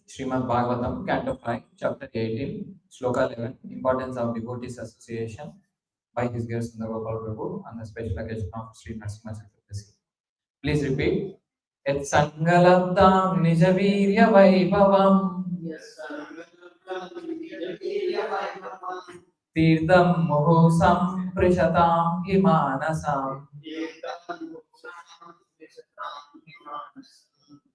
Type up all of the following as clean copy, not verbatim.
Srimad Bhagavatam, Canto 5, Chapter 18, Shloka 11, Importance of Devotees Association by His Dear Sundar Gopāl Prabhu on the special occasion of Sri Narasimha Chaturdashi. Please repeat. Et Sangalabdam Nijavirya Vaibhavam Tirtham Mohosam Prishatam Himanasam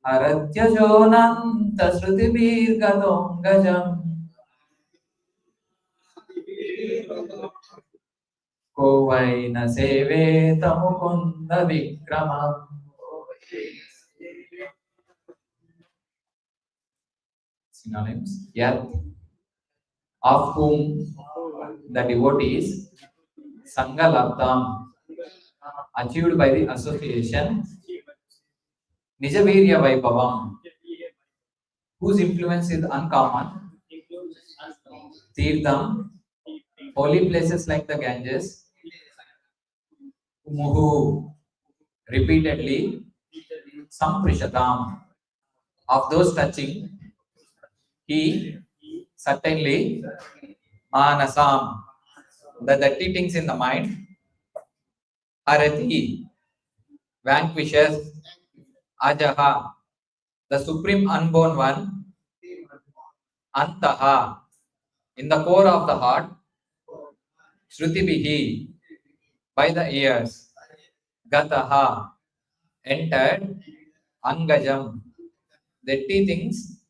Aratyajonam Tasrutibir Gadongajam Kovaina Seve Tamukunda Vikramam. Synonyms. Yet, of whom the devotees Sangalabdam achieved by the association Nijavirya Vaibhavam, whose influence is uncommon, Tirtham, holy places like the Ganges, Muhu, repeatedly, Samprishatam, of those touching, he certainly, Manasam, the dirty things in the mind, Harati, vanquishes, Ajaha, the supreme unborn one, Antaha, in the core of the heart, Shrutibihi, by the ears, Gataha, entered, Angajam, dirty things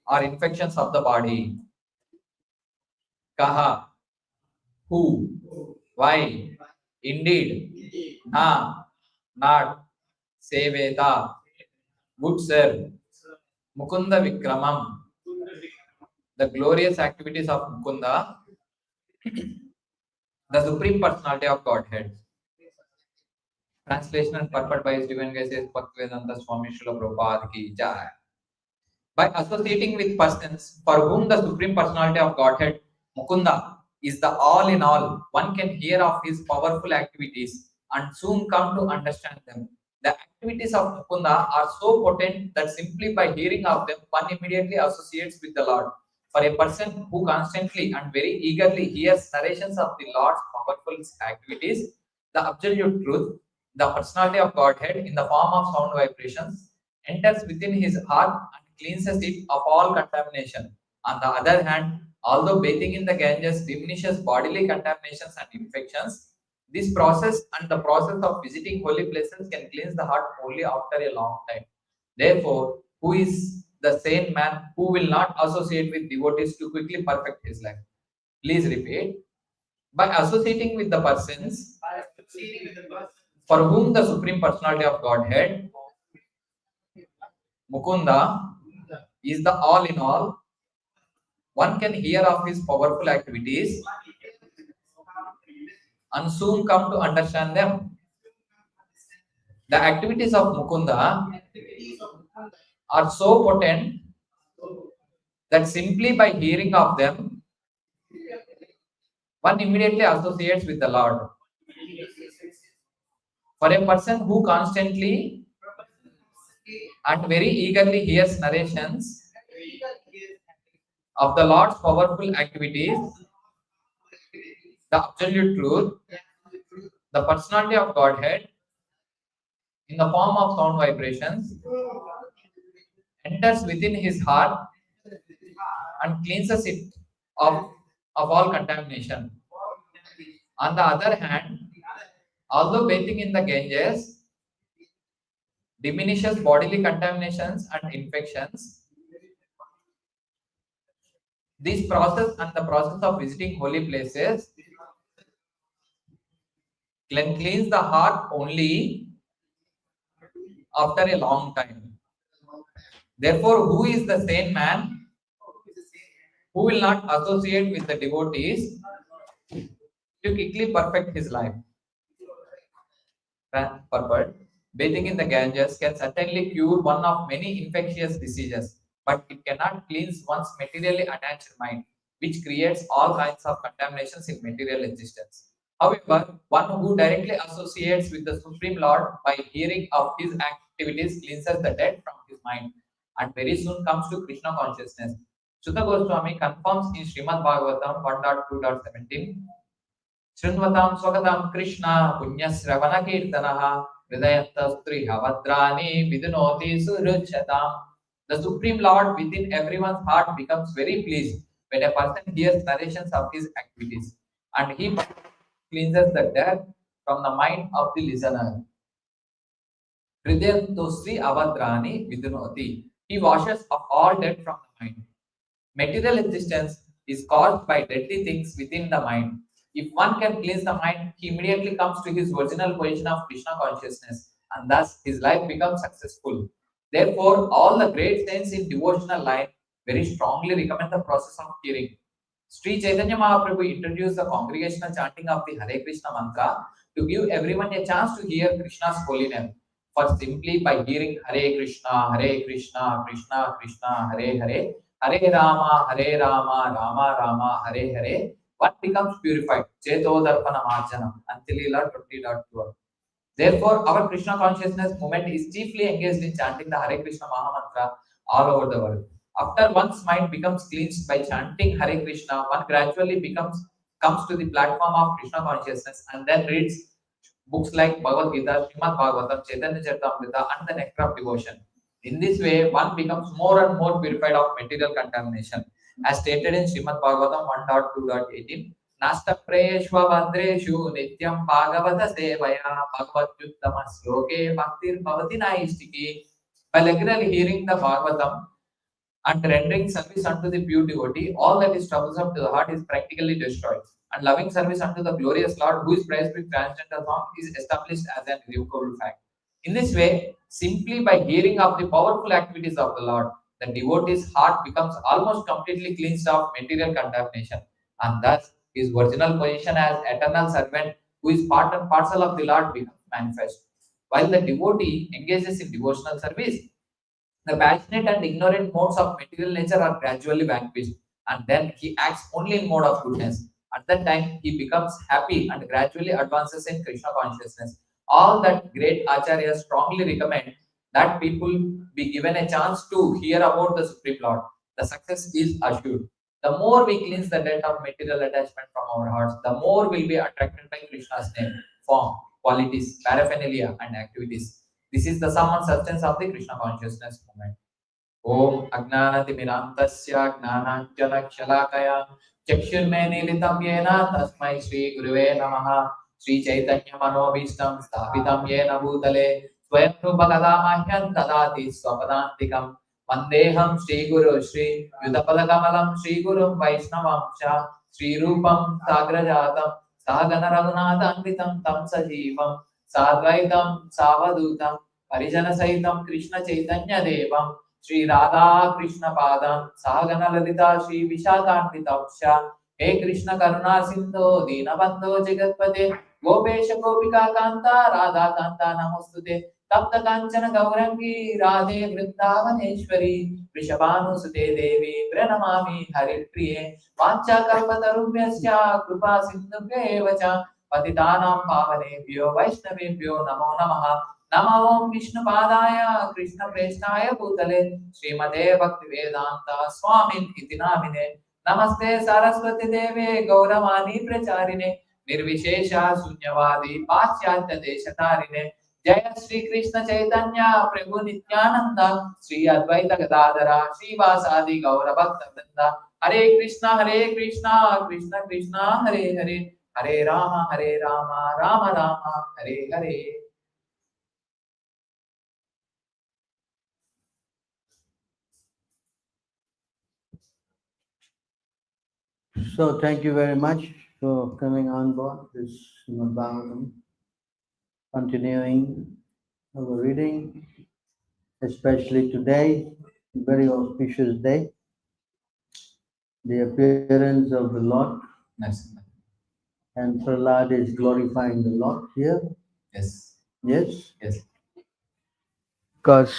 are infections of the body. Kaha, who, why, indeed, na, not, seveta, good sir, Mukunda Vikramam, the glorious activities of Mukunda, the Supreme Personality of Godhead. Translation and purport by His Divine Grace is Bhaktivedanta Swami Srila Prabhupada ki jai. By associating with persons for whom the Supreme Personality of Godhead, Mukunda, is the all in all, one can hear of his powerful activities and soon come to understand them. The activities of Mukunda are so potent that simply by hearing of them, one immediately associates with the Lord. For a person who constantly and very eagerly hears narrations of the Lord's powerful activities, the absolute truth, the personality of Godhead in the form of sound vibrations, enters within his heart and cleanses it of all contamination. On the other hand, although bathing in the Ganges diminishes bodily contaminations and infections, this process and the process of visiting holy places can cleanse the heart only after a long time. Therefore, who is the sane man who will not associate with devotees to quickly perfect his life? Please repeat. By associating with the persons for whom the Supreme Personality of Godhead, Mukunda, is the all in all, one can hear of his powerful activities and soon come to understand them. The activities of Mukunda are so potent that simply by hearing of them, one immediately associates with the Lord. For a person who constantly and very eagerly hears narrations of the Lord's powerful activities, the absolute truth, the personality of Godhead in the form of sound vibrations, enters within his heart and cleanses it of all contamination. On the other hand, although bathing in the Ganges diminishes bodily contaminations and infections, this process and the process of visiting holy places can cleanse the heart only after a long time. Therefore, who is the sane man who will not associate with the devotees to quickly perfect his life? Purport. Bathing in the Ganges can certainly cure one of many infectious diseases, but it cannot cleanse one's materially attached mind, which creates all kinds of contaminations in material existence. However, one who directly associates with the Supreme Lord by hearing of his activities cleanses the dead from his mind. and very soon comes to Krishna consciousness. Sutta Goswami confirms in Srimad Bhagavatam 1.2.17, Srinvatam Swagatam Krishna Punyasravana Kirtanaha Hridayantastri Havadrani Vidunoti Suruchatam. The Supreme Lord within everyone's heart becomes very pleased when a person hears narrations of his activities, and he cleanses the dirt from the mind of the listener. Hridayantostri Avadrani Vidunoti. He washes off all dirt from the mind. Material existence is caused by dirty things within the mind. If one can cleanse the mind, he immediately comes to his original position of Krishna consciousness, and thus his life becomes successful. Therefore, all the great saints in devotional life very strongly recommend the process of hearing. Sri Chaitanya Mahaprabhu introduced the congregational chanting of the Hare Krishna mantra to give everyone a chance to hear Krishna's holy name. For simply by hearing Hare Krishna, Krishna Krishna, Hare Hare, Hare Rama Rama, Hare Hare, one becomes purified. Cheto Darpana Marjanam, Antilila 20.12. Therefore, our Krishna consciousness movement is chiefly engaged in chanting the Hare Krishna Maha Mantra all over the world. After one's mind becomes cleansed by chanting Hare Krishna, one gradually comes to the platform of Krishna consciousness and then reads books like Bhagavad Gita, Srimad Bhagavatam, Chaitanya Charitamrita, and the Nectar of Devotion. In this way, one becomes more and more purified of material contamination. As stated in Srimad Bhagavatam 1.2.18, Nasta Preshwa Vandreshu Nityam Bhagavata Sevaya Bhagavatyuttama Sloke Bhaktir Bhavati Naistiki. By regularly hearing the Bhagavatam and rendering service unto the pure devotee, all that is troublesome to the heart is practically destroyed. And loving service unto the glorious Lord, who is praised with transcendental form, is established as an irrevocable fact. In this way, simply by hearing of the powerful activities of the Lord, the devotee's heart becomes almost completely cleansed of material contamination, and thus his original position as eternal servant, who is part and parcel of the Lord, becomes manifest. While the devotee engages in devotional service, the passionate and ignorant modes of material nature are gradually vanquished, and then he acts only in mode of goodness. At that time, he becomes happy and gradually advances in Krishna consciousness. All that great acharyas strongly recommend that people be given a chance to hear about the Supreme Lord. The success is assured. The more we cleanse the debt of material attachment from our hearts, the more we'll be attracted by Krishna's name, form, qualities, paraphernalia, and activities. This is the sum and substance of the Krishna consciousness movement. Om Agnanatimirantasya Gnananjalakshakaya Chakshurmenilitam Yena Tasmai Shri Guruve Namaha Shri Chaitanya Manobishtam Sthapitam Yena Bhutale Swayam Rupakadamahyan Tadati Swapadantikam Vandeham Shri Guru Shri Yudapadakamalam Shri Gurum Vaishnavam Cha Shri Rupam Sagrajatam Sahagana Raghunathanvitam Tam Sajivam Sadvaitam Savadutam Parijana Saitam Krishna Chaitanya Devam Shri Radha Krishna Padam Sahagana Lalita Shri Vishakantitaksha He Krishna Karuna Sindho Dinabandho Jagatpate Gopesha Gopika Kanta Radha Kanta Namostute Tapta Kanchana Gaurangi Radhe Vrindavaneshwari Vrishabhanusute Devi Pranamami Haripriye Vancha Kalpatarubhyasya Krupa Sindhubhyevacha Patitanam Pavanebhyo Vaishnavebhyo Namo Namaha Namo Om Vishnu Padaya Krishna Preshnaya Bhutale Srimate Bhakti Vedanta Swamin Iti Namine Namaste Saraswati Deve Gauravani Pracharine Nirvishesha Sunyavadi Paschatya Deshatarine Jaya Shri Krishna Chaitanya Prabhu Nityananda Shri Advaita Gadadara Shri Vasadi Gaura Bhakta Vrinda Hare Krishna Krishna Krishna Hare Hare Hare Rama Rama Rama Hare Hare. So thank you very much for coming on board this Srimad Bhagavatam. Continuing our reading, especially today, very auspicious day, the appearance of the Lord. Nice. And Prahlad is glorifying the Lord here. Yes. Yes? Yes. Because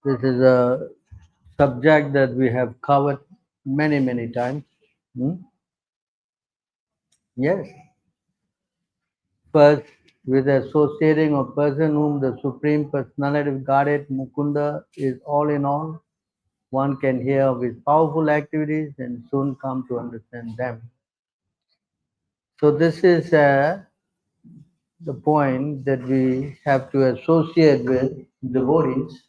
this is a subject that we have covered many, many times. Yes. First, with associating a person whom the Supreme Personality of Godhead Mukunda is all in all, one can hear of his powerful activities and soon come to understand them. So this is the point that we have to associate with devotees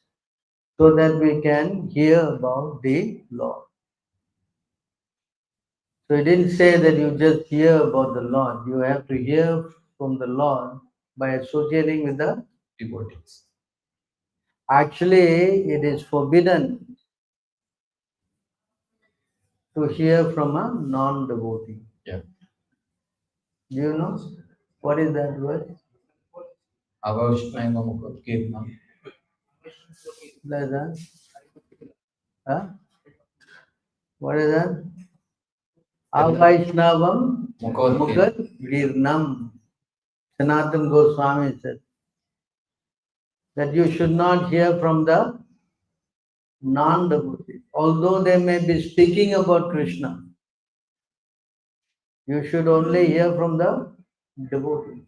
so that we can hear about the Lord. So he didn't say that you just hear about the Lord. You have to hear from the Lord by associating with the devotees. Actually, it is forbidden to hear from a non-devotee. Yeah. Do you know what is that word? Like that? Huh? What is that? Avaishnavam Mukad Girnam. Sanatana Goswami said that you should not hear from the non-devotee. Although they may be speaking about Krishna, you should only hear from the devotee.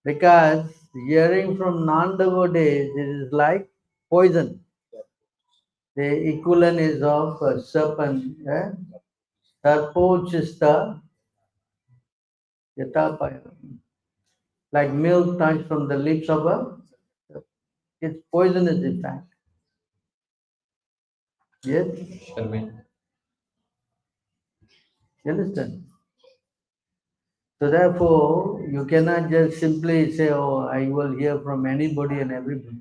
Because hearing from non-devotees is like poison. The equivalent is of a serpent. Sarpochista yatapaya. Like milk touched from the lips of a serpent. It's poisonous in fact. Yes? You understand? So therefore, you cannot just simply say, oh, I will hear from anybody and everybody.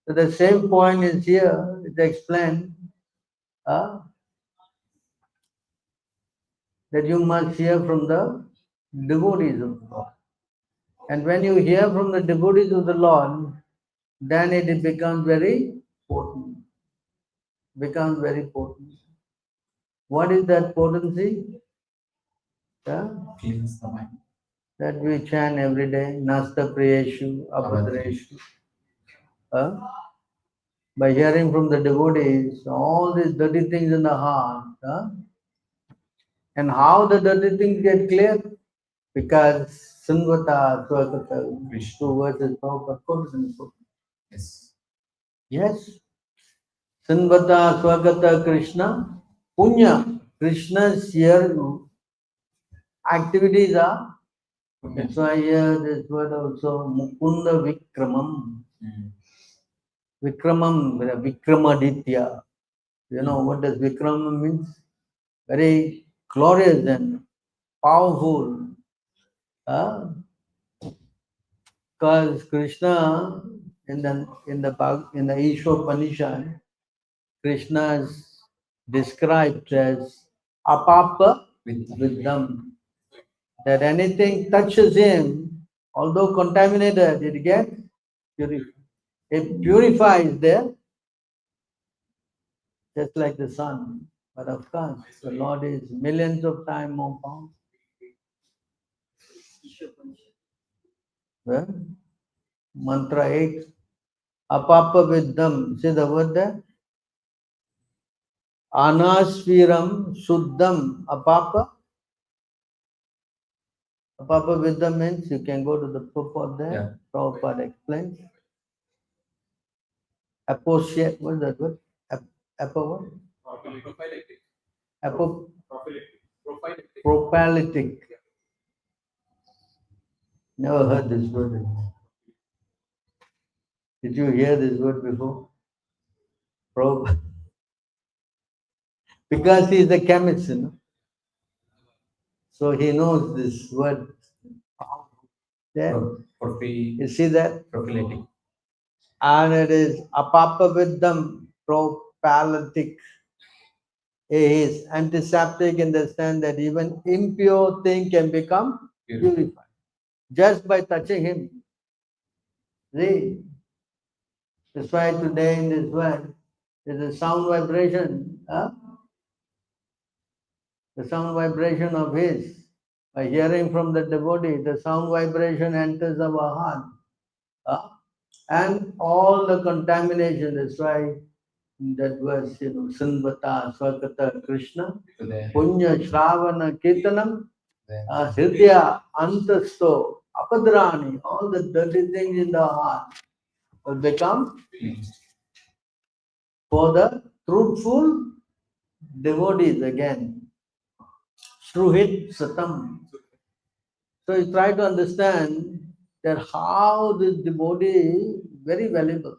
So the same point is here, it's explained that you must hear from the devotees of the Lord. And when you hear from the devotees of the Lord, then it becomes very potent. Becomes very potent. What is that potency? Cleans the mind. That we chant every day, Nasta Priyeshu, Abhadreshu. By hearing from the devotees, all these dirty things in the heart. And how the dirty things get clear? Because Sunvata Swakata, two verses, Prabhupada quotes in the book. Yes. Yes. Sunvata Swakata Krishna, Punya. Krishna's here activities are. That's why here this word also Mukunda Vikramam. Vikramam, Vikramaditya. You know what does Vikramam means? Very glorious and powerful. Because Krishna in the Ishwapanishad, Krishna is described as apapa viddham. That anything touches him, although contaminated, it gets purified. It purifies there, just like the sun. But of course, the Lord is millions of times more powerful. Well, mantra 8. Apapa viddham. See the word there? Anasviram suddham. Apapa. Apapa viddham means you can go to the purport there. Yeah. Prabhupada explains. Appreciate, what is that word? What? Propalytic. Never heard this word. Did you hear this word before? Because he is a chemist, you know. So he knows this word. There. You see that? Prophylactic. And it is apapaviddham propalytic. It is antiseptic in the sense that even impure thing can become purified just by touching him. See? That's why today in this world there is a sound vibration. The sound vibration of his. By hearing from the devotee, the sound vibration enters our heart. And all the contamination, that's why that verse, Sunvata Swakata Krishna, Punya Shravana Kirtanam, Hridya Antasto apadrani, all the dirty things in the heart will become for the truthful devotees again. Sruhit Satam. So you try to understand that how this devotee is very valuable.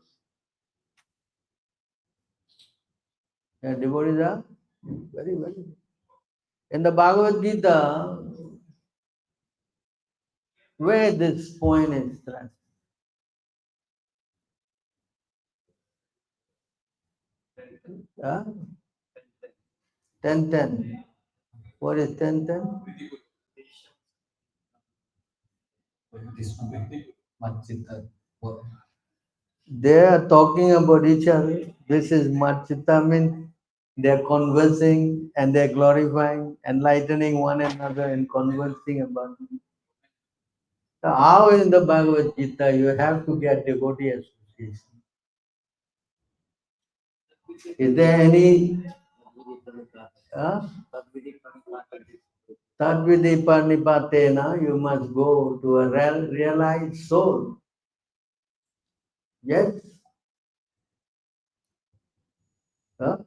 Yeah, devotees are very valuable. In the Bhagavad Gita, where this point is stressed. Huh? 10:10. What is 10:10? This one, Machita. They are talking about each other. This is Machita means they are conversing and they are glorifying, enlightening one another and conversing about it. So how in the Bhagavad Gita you have to get devotee association? Is there any Tadvidi Parnipatena, you must go to a realized soul. Yes? Huh?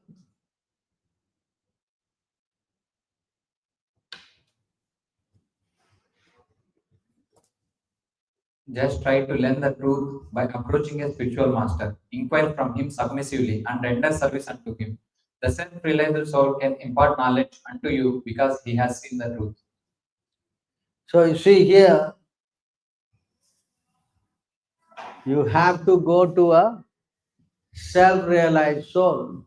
Just try to learn the truth by approaching a spiritual master. Inquire from him submissively and render service unto him. The self-realized soul can impart knowledge unto you because he has seen the truth. So you see here, you have to go to a self-realized soul.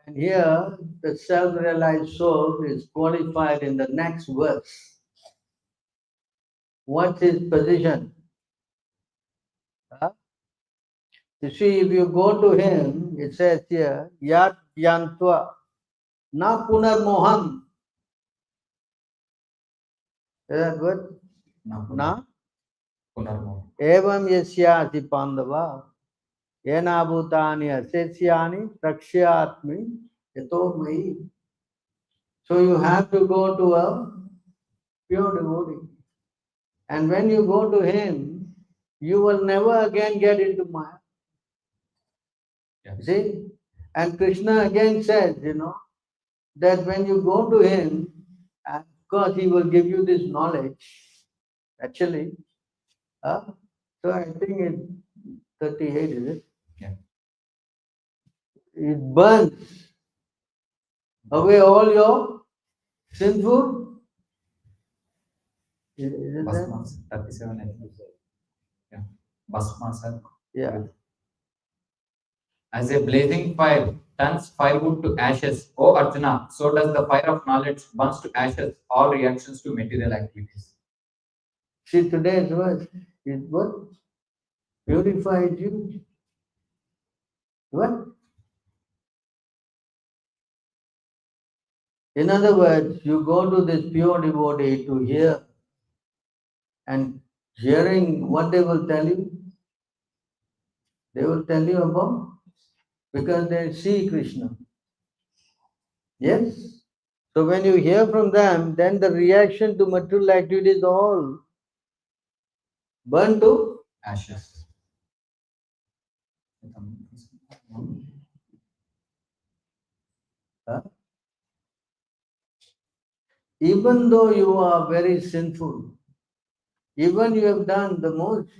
And here, the self-realized soul is qualified in the next verse. What's his position? Huh? You see, if you go to him, it says here, Yat Yantva, Na Punar Mohan. Is that word? Na? Punarmo. Evam Yasyati Pandava, Yena Bhutani Asesyani, Prakshyatmi, Yato Mai. So you have to go to a pure devotee. And when you go to him, you will never again get into Maya. Yeah. See? And Krishna again says, that when you go to him, of course he will give you this knowledge. Actually, so I think it's 38, is it? Yeah. It burns away all your sinful. Is it that? Basmas, 37. I think. Yeah. Basmas. Yeah. As a blazing fire turns firewood to ashes, O Arjuna, so does the fire of knowledge burns to ashes all reactions to material activities. See, today's verse is what? Purified you. What? In other words, you go to this pure devotee to hear, and hearing what they will tell you about, because they see Krishna. Yes? So when you hear from them, then the reaction to material activities all burn to Ashes. even though you are very sinful, even you have done the most,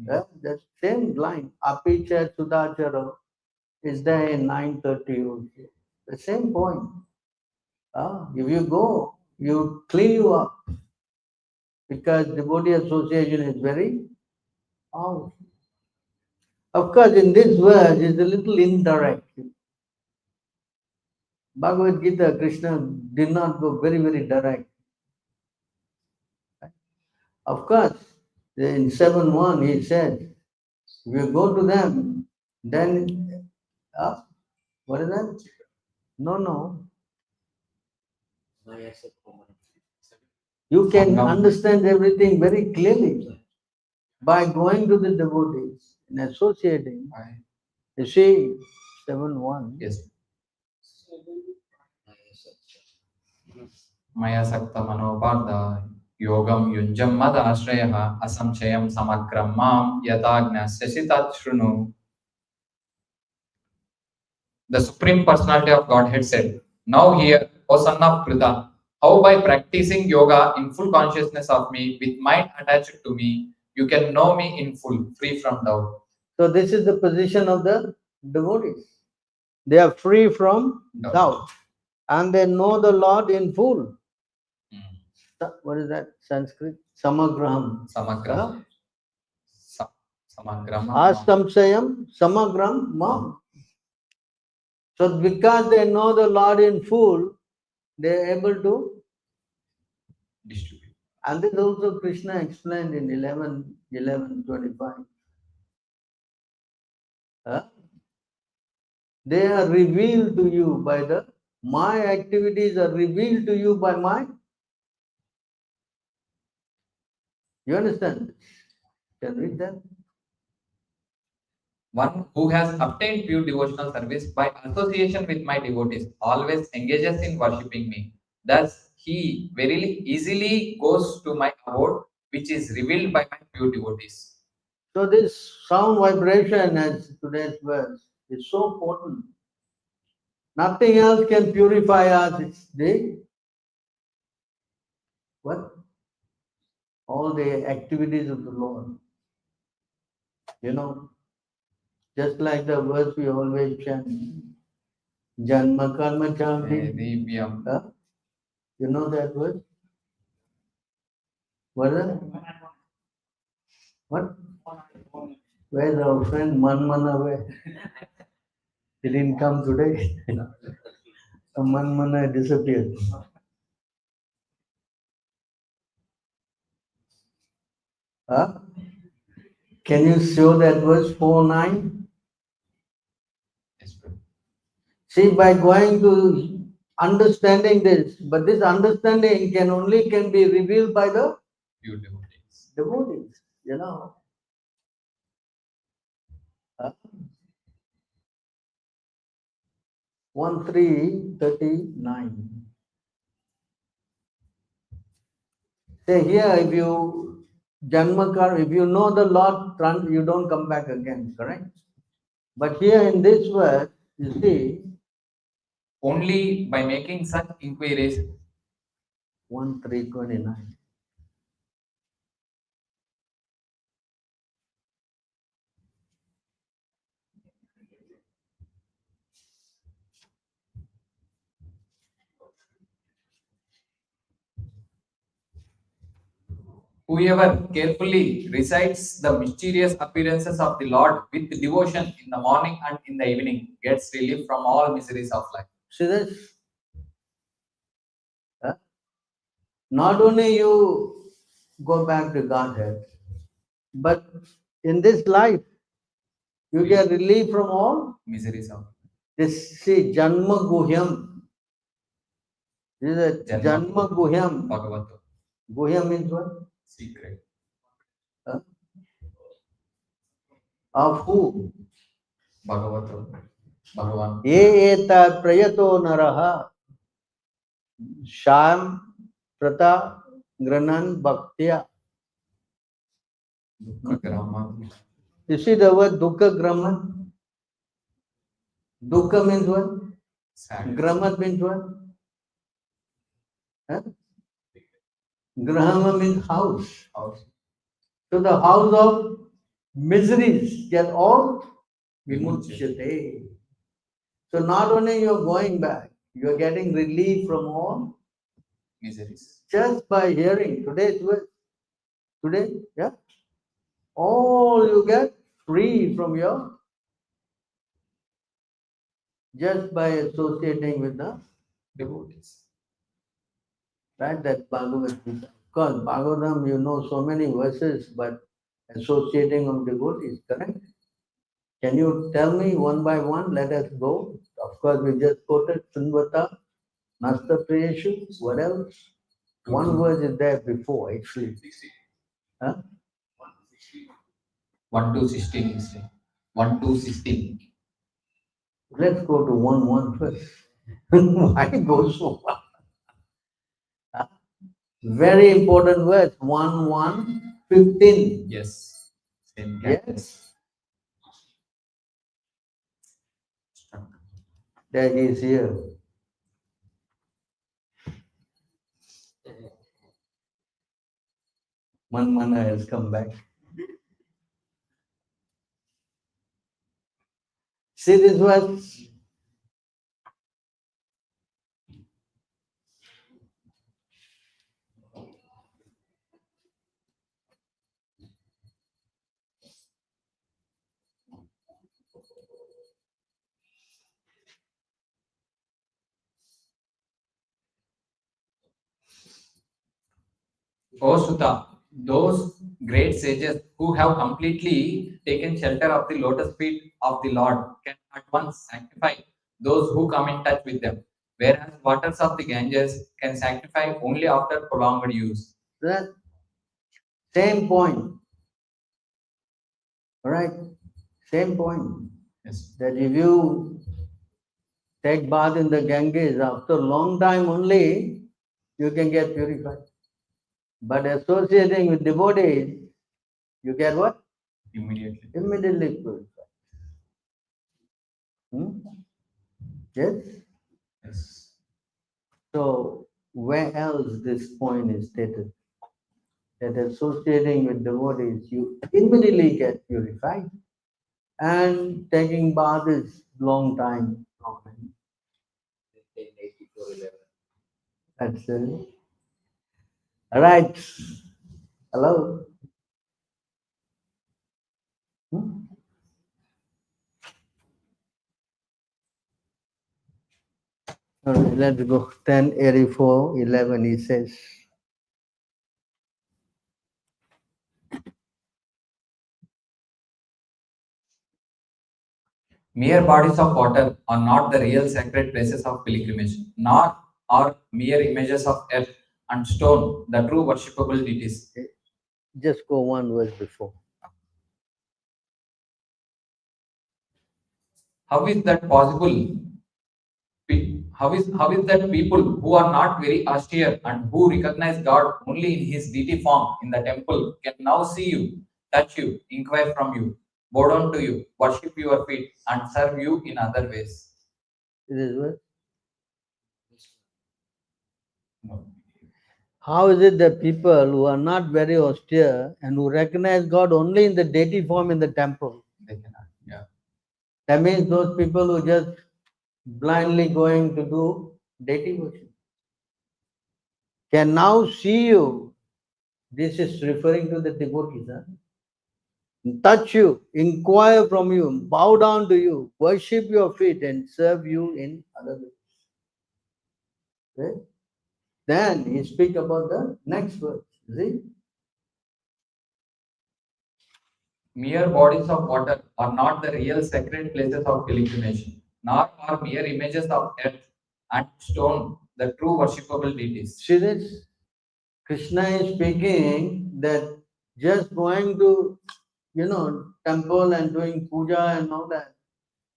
that same line, Apicha Sudachara, is there in 930 also. The same point. If you go, you clean you up, because devotee association is very powerful. Of course, in this verse, it's a little indirect. Bhagavad Gita, Krishna did not go very, very direct. Of course, in 7.1 he said, if you go to them, then, what is that? No. You can understand everything very clearly by going to the devotees and associating. You see, 7.1. Yes. Maya Sakta Manobardha Yogam yunjam mad ashrayah asamchayam samagram mam yatagna sasitat shrunu. The Supreme Personality of Godhead said, "Now hear, O son of Pritha, how by practicing yoga in full consciousness of me, with mind attached to me, you can know me in full, free from doubt." So this is the position of the devotees. They are free from Doubt. doubt and they know the Lord in full. Hmm. What is that? Sanskrit? Samagram. Samagram. Samagram. Asamsayam samagram mam. So because they know the Lord in full, they are able to Distribute. and this also Krishna explained in 11:25. They are revealed to you by my activities are revealed to you by my. You understand? Can you read that? One who has obtained pure devotional service by association with my devotees always engages in worshipping me. Thus, he very easily goes to my abode, which is revealed by my pure devotees. So this sound vibration, as today's verse, is so potent. Nothing else can purify us. It's what? All the activities of the Lord. You know, just like the verse we always chant, Janma Karma Chanti. Divyam. You know that verse? What is it? What? Where's our friend Manmana? Where? He didn't come today. Manmana disappeared. Huh? Can you show that verse 4:9? Yes, Prabhu. See, by going to understanding this, but this understanding can be revealed by the Pure devotees. devotees, you know. Huh? 1:3:39. Say here, if you if you know the Lord, you don't come back again, correct? But here in this verse, you see, Only by making such inquiries, 1:3:29. whoever carefully recites the mysterious appearances of the Lord with devotion in the morning and in the evening gets relief from all miseries of life. See this? Huh? Not only you go back to Godhead, but in this life, you get relief from all Miseries of this. See, Janma Guhyam. This is a Janma Guhyam. Bhagavata. Guhyam means what? Secret. Huh? Of who? Bhagavata. Bhagavan. Ye eta prayato naraha sham prata granan bhaktya. You see the word dukkha graman? Dukkha means what? Gramat means what? Huh? Grahama means house. So the house of miseries get all vimuchyate. So not only you're going back, you're getting relief from all Miseries. just by hearing today's word. Today, yeah. All you get free from your just by associating with the Devotees. right, that Bhagavad Gita. Of course, Bhagavatam, you know so many verses, but associating of devotees, correct? Can you tell me one by one? Let us go. Of course, we just quoted Sunvata, Nasta Priyeshu. What else? One verse is there before, actually. Huh? 1 to 16. 1 to 16. Let's go to 1:1 first. Why go so far? Huh? Very important verse, 1:15. Yes. Same Yes, that is here. Manmana has come back. See this verse? O Sutta, those great sages who have completely taken shelter of the lotus feet of the Lord can at once sanctify those who come in touch with them, whereas waters of the Ganges can sanctify only after prolonged use. That same point. All right, same point. Yes. That if you take bath in the Ganges, after a long time only, you can get purified. But associating with devotees, you get what? Immediately. Immediately purified. Yes? Yes. So, where else this point is stated? That associating with devotees, you immediately get purified. And taking bath is long time. That's it. All right. Hello. Hmm? All right, let's go. 10:84:11. He says, Mere bodies of water are not the real sacred places of pilgrimage, nor are mere images of earth and stone the true worshipable deities. just go one verse before. How is that possible? How is that people who are not very austere and who recognize God only in His deity form in the temple can now see you, touch you, inquire from you, bow down to you, worship your feet, and serve you in other ways? It is verse. No. How is it that people who are not very austere and who recognize God only in the deity form in the temple? They cannot. Yeah. That means those people who just blindly going to do deity worship can now see you. This is referring to the devotees. Huh? Touch you, inquire from you, bow down to you, worship your feet, and serve you in other ways. Okay? Then he speak about the next verse. See? Mere bodies of water are not the real sacred places of pilgrimage, nor are mere images of earth and stone the true worshipable deities. See this? Krishna is speaking that just going to, temple and doing puja and all that,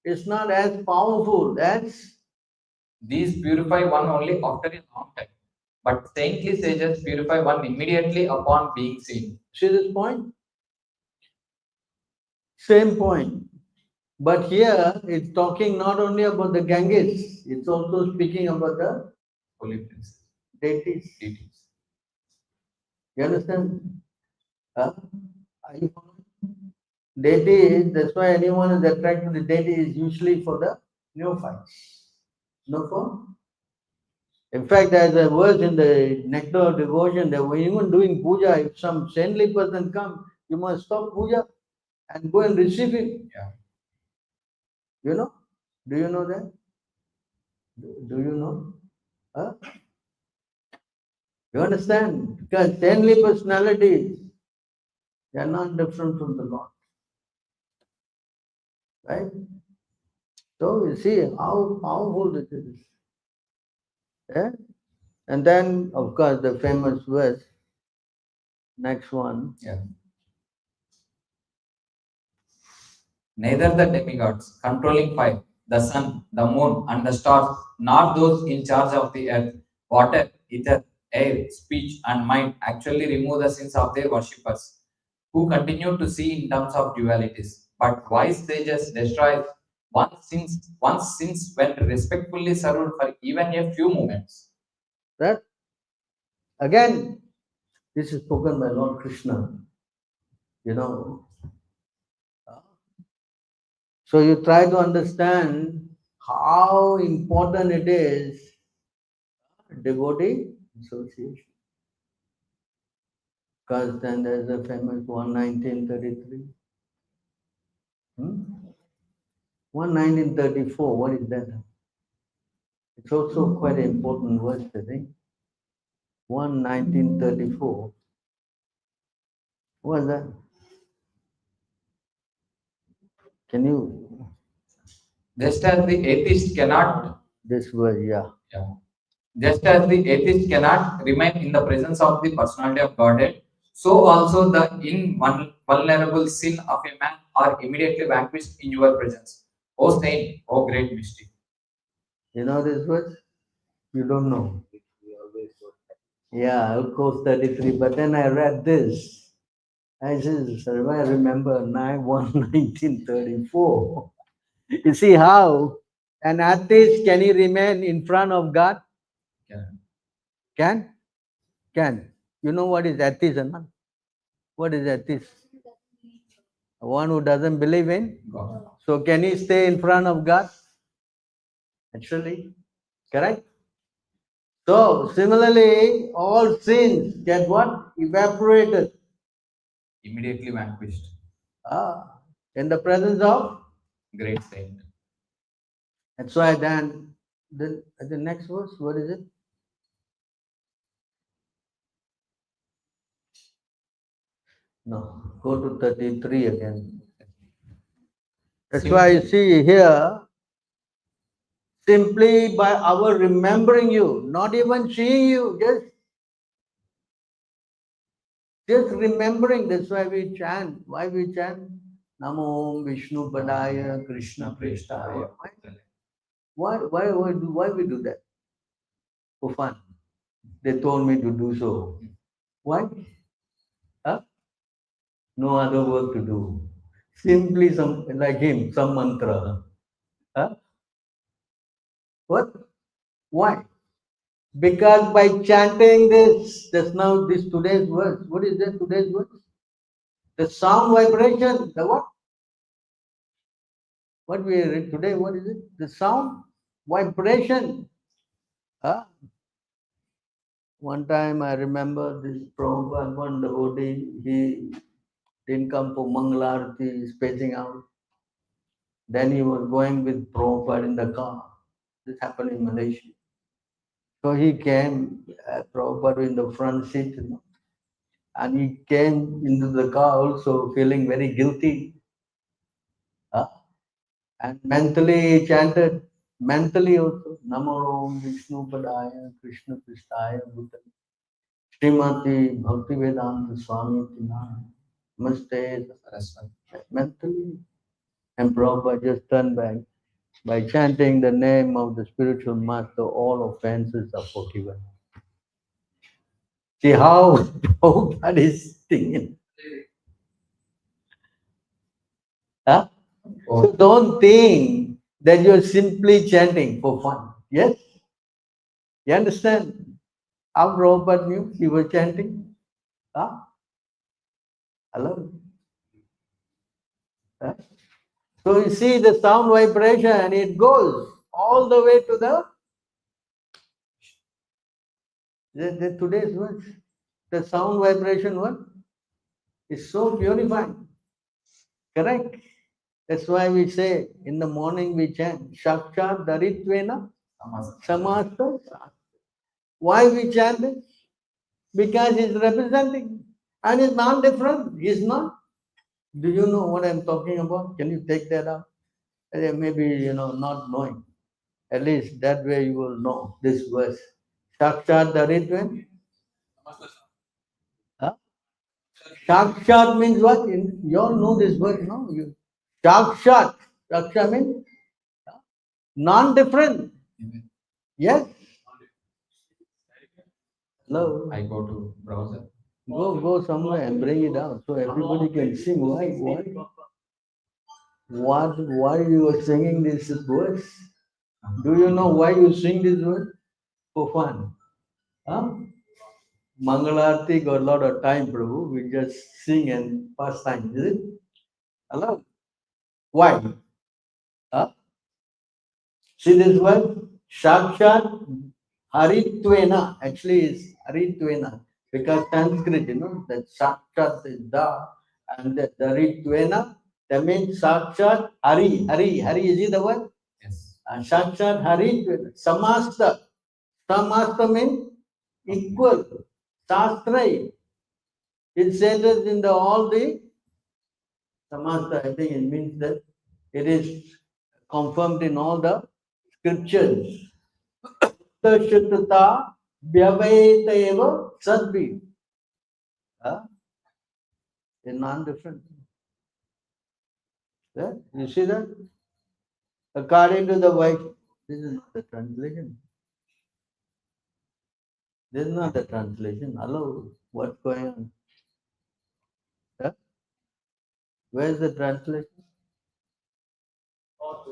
it's not as powerful as. These purify one only after a long time, but saintly sages purify one immediately upon being seen. See this point? Same point. But here it's talking not only about the Ganges, it's also speaking about the Holy princes, deities. deities. You understand? Huh? Are you following? Deity, that's why anyone is attracted to the deity is usually for the neophytes. No for? In fact, there's a verse in the Nectar of Devotion that when even doing puja, if some saintly person come, you must stop puja and go and receive him. Yeah. You know? Do you know that? Do you know? Huh? You understand? Because saintly personalities, they are not different from the Lord. Right? So you see how powerful it is. Yeah? And then, of course, the famous verse, next one. Yeah. Neither the demigods controlling fire, the sun, the moon, and the stars, nor those in charge of the earth, water, ether, air, speech, and mind actually remove the sins of their worshippers, who continue to see in terms of dualities. But wise sages destroy one's sins when respectfully served for even a few moments. That again, this is spoken by Lord Krishna. You know, so you try to understand how important it is devotee association. Because then there's a famous 1933. 1934, what is that? It's also quite an important verse, I think. 1934. What is that? Can you? Just as the atheist cannot This verse, yeah. Yeah. Just as the atheist cannot remain in the presence of the personality of Godhead, so also the invulnerable sin of a man are immediately vanquished in your presence. O saint, O great mystic. You know this verse? You don't know. Yeah, of course, 33. But then I read this. I said, I remember 1934. You see how an atheist can he remain in front of God? Yeah. Can? Can. You know what is atheism? What is atheist? One who doesn't believe in God. So can he stay in front of God? Actually, correct? So similarly, all sins get what? Evaporated. Immediately vanquished. In the presence of. Great saint. That's why then the next verse, what is it? No, go to 33 again. That's why you see here, simply by our remembering you, not even seeing you, just remembering. That's why we chant. Why we chant? Namo Vishnu Padaya Krishna Prestaya. Why we do that? For fun. They told me to do so. Why? Huh? No other work to do. Simply some like him, some mantra. Huh? What? Why? Because by chanting this, that's now this today's words. What is that today's words? The sound vibration, the what? What we read today, what is it? The sound vibration. Huh? One time I remember this Prabhupada, one devotee, he didn't come for Mangalarti, spacing out. Then he was going with Prabhupada in the car. This happened in Malaysia. So he came, Prabhupada in the front seat, and he came into the car also feeling very guilty. And mentally he chanted, mentally also, Namo Om Vishnu Padaya Krishna Pristaya Buddha Srimati Bhaktivedanta Swami Tina Namaste Saraswati. Mentally. And Prabhupada just turned back. By chanting the name of the spiritual master, all offenses are forgiven. See how Prabhupada is thinking. Huh? So don't think that you're simply chanting for fun. Yes? You understand how Prabhupada knew he was chanting? Huh? Hello? Huh? So you see the sound vibration and it goes all the way to the today's words. The sound vibration what? Is so purifying. Correct? That's why we say in the morning we chant Shakshat Daritvena Samasta. Why we chant it? Because it's representing and it's not different. It's not. Do you know what I'm talking about? Can you take that out? Maybe not knowing. At least that way you will know this verse. Shakshat Daritven. Huh? Shakshat means what? You all know this word, no? Shakshat. Shakshat means non-different. Yes. Hello? I go to browser. Go somewhere and bring it out so everybody can sing. Why you are singing these words? Do you know why you sing these words? For fun. Huh? Mangalarti got a lot of time, Prabhu. We just sing and pass time, is it? Hello? Why? Huh? See this word? Sakshat Haritvena. Actually, is Haritvena. Because Sanskrit, that Sakshat is da, and the Haritvena, that means Sakshat Hari. Hari, is it the word? Yes. And Sakshat Haritvena. Samasta. Samasta means equal. Shastra. It says that in all the Samasta, I think it means that it is confirmed in all the scriptures. Shuddhata Vyavaiteva Sadvi. They're non-different. Yeah? You see that? According to the wife, this is not the translation. This is not the translation. Hello, what's going on? Yeah? Where's the translation? What?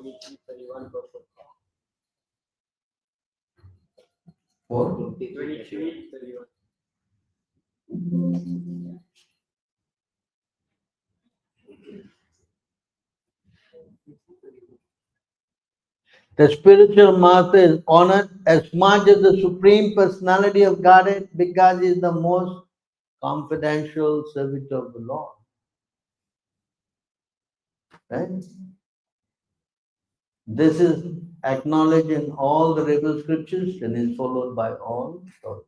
The spiritual master is honored as much as the Supreme Personality of Godhead because he is the most confidential servitor of the Lord. Right? This is acknowledged in all the revealed scriptures and is followed by all scholars.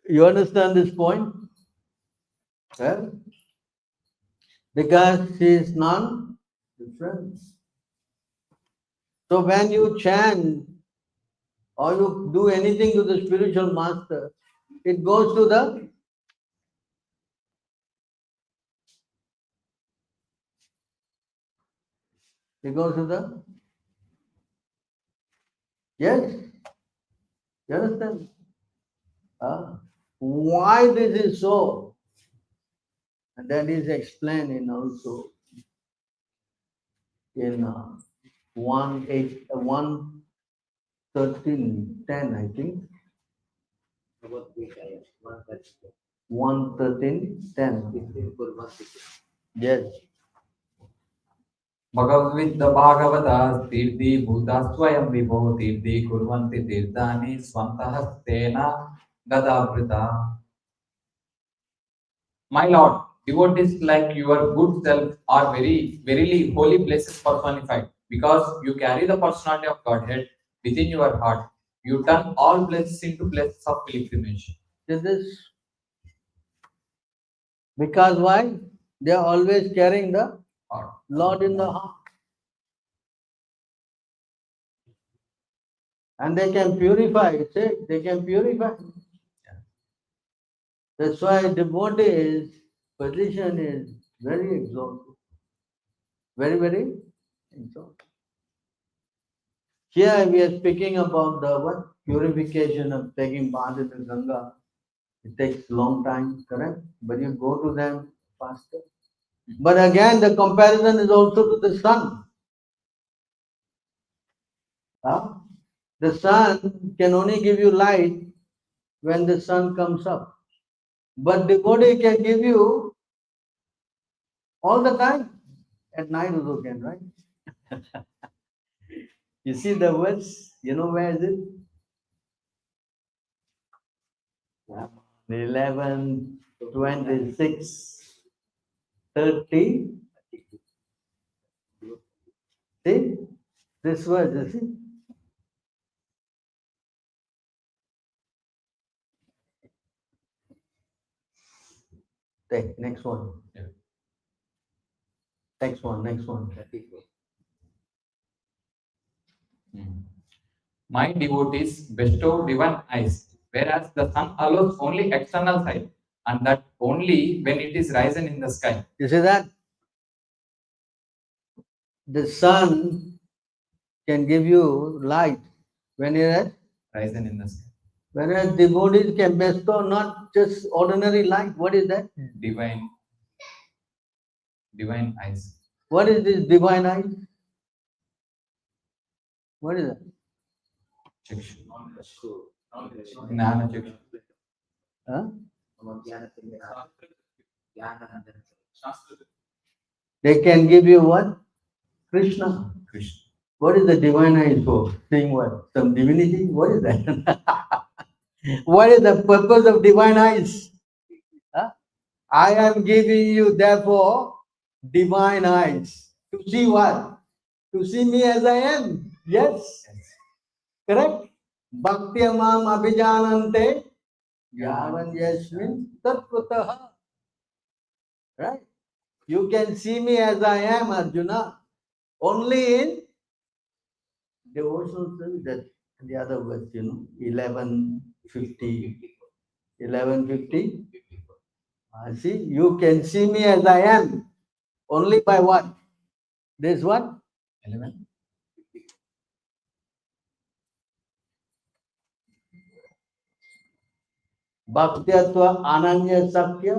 You understand this point? Well, because he is non-different. So when you chant or you do anything to the spiritual master, it goes to the yes. You understand? Why this is so? And that is explained in also in 1:13:10, I think. 1:13:10. Yes. Bhagavad Bhagavata Tirthi Bhuta Swayam Vibho Tirthi Kurvanti Tirthani Swantah Stena Gadavrita. My Lord, devotees like your good self are verily holy places personified, because you carry the personality of Godhead within your heart. You turn all places into places of pilgrimage. Is this because why? They are always carrying the Lord in the heart. And they can purify, they can purify. That's why devotee's position is very exalted. Very exalted. Here we are speaking about the what? Purification of taking bath in the Ganga. It takes long time, correct? But you go to them faster. But again, the comparison is also to the sun. The sun can only give you light when the sun comes up. But devotee can give you all the time. At night also can, right? You see the words? You know where is it? 11, 26, 30. See? This word, you see? Take next one. Yeah. Next one. My devotees bestow divine eyes, whereas the sun allows only external sight, and that only when it is risen in the sky. You see that? The sun can give you light when it is Risen in the sky. Whereas devotees can bestow not just ordinary light. What is that? Divine eyes. What is this divine eyes? What is that? Chakshu. Gnana chakshu. Huh? They can give you what? Krishna. Krishna. What is the divine eyes for? Seeing what? Some divinity? What is that? What is the purpose of divine eyes? Huh? I am giving you, therefore, divine eyes. To see what? To see me as I am. Yes. Correct? Bhakti mam abhijanante yavan yasmin tattvataha. Right? You can see me as I am, Arjuna, only in devotional service. That the other words, 1150. 1150. See, you can see me as I am only by what? This what? 11. Bhaktyatva ananya sakya.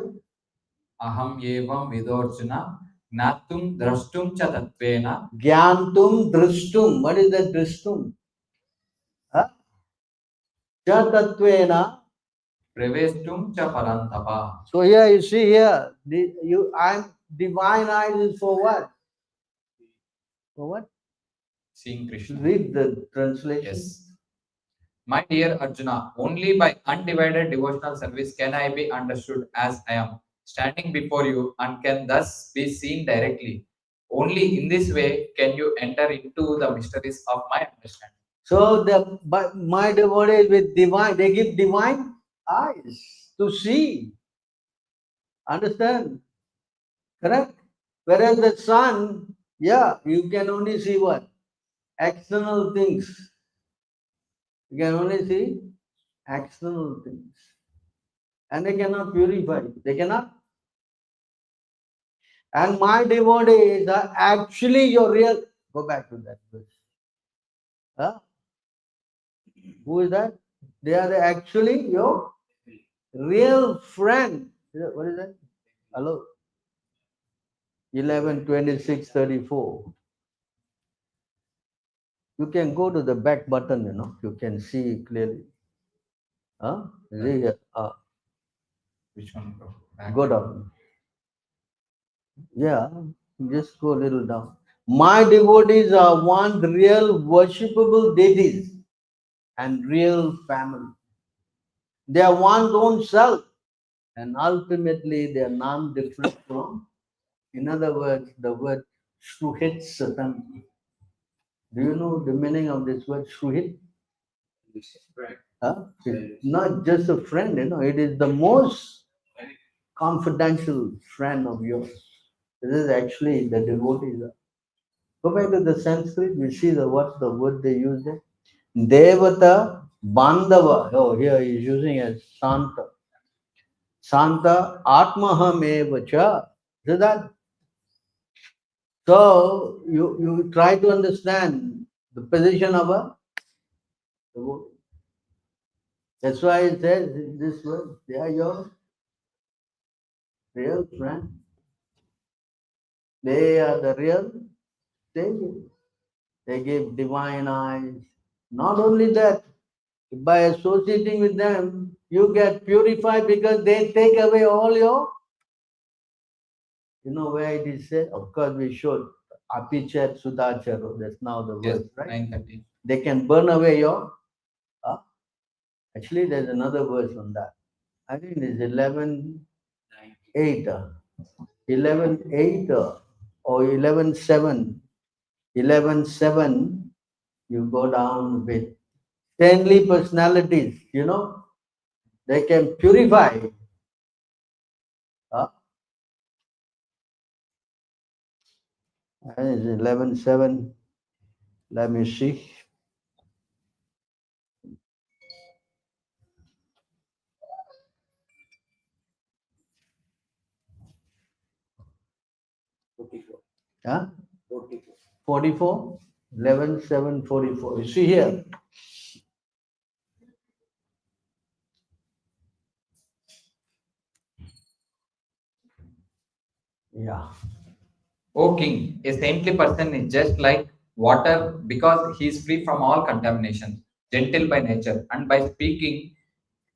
Aham evam vidorjuna gnatum drashtum cha tatvena Gyantum drishtum. What is that drishtum? Huh? Cha tatvena. praveshtum cha parantapa. So here you see here, I'm divine eyes is for what? For what? Seeing Krishna. Read the translation. Yes. My dear Arjuna, only by undivided devotional service can I be understood as I am, standing before you, and can thus be seen directly. Only in this way can you enter into the mysteries of my understanding. So my devotees with divine, they give divine eyes to see. Understand? Correct? Whereas the sun, yeah, you can only see what? External things. You can only see external things. And they cannot purify. They cannot. And my devotees are actually your real. Go back to that verse. Huh? Who is that? They are actually your real friend. What is that? Hello? 11:26:34. You can go to the back button, you can see clearly. Huh? Is it here? Which one, bro? Back. Go down. Yeah, just go a little down. My devotees are one real worshipable deities and real family. They are one's own self, and ultimately they are none different from, in other words, the word Shruhit Satan. Do you know the meaning of this word Shruhit? Huh? It's not just a friend, it is the most confidential friend of yours. This is actually the devotees. Go back to the Sanskrit, we see what's the word they use there. Devata Bandhava. Oh, here he's using as Santa. Santa Atmaham Evacha. So that. So you try to understand the position of a devotee. That's why it says in this word, they are your real friend. They are the real Savior. They give divine eyes. Not only that, by associating with them, you get purified because they take away all your, where it is said, of course we showed Apichat Sudacharo, that's now the Yes, verse, right? 9:30. They can burn away your, actually there's another verse on that. I think it's 11:8, 11:8 or 11:7. 11:7, you go down with saintly personalities, they can purify. And it's 11:7. Let me see. Huh? 44. 11:7:44. You see here. Yeah. O king, a saintly person is just like water because he is free from all contamination, gentle by nature, and by speaking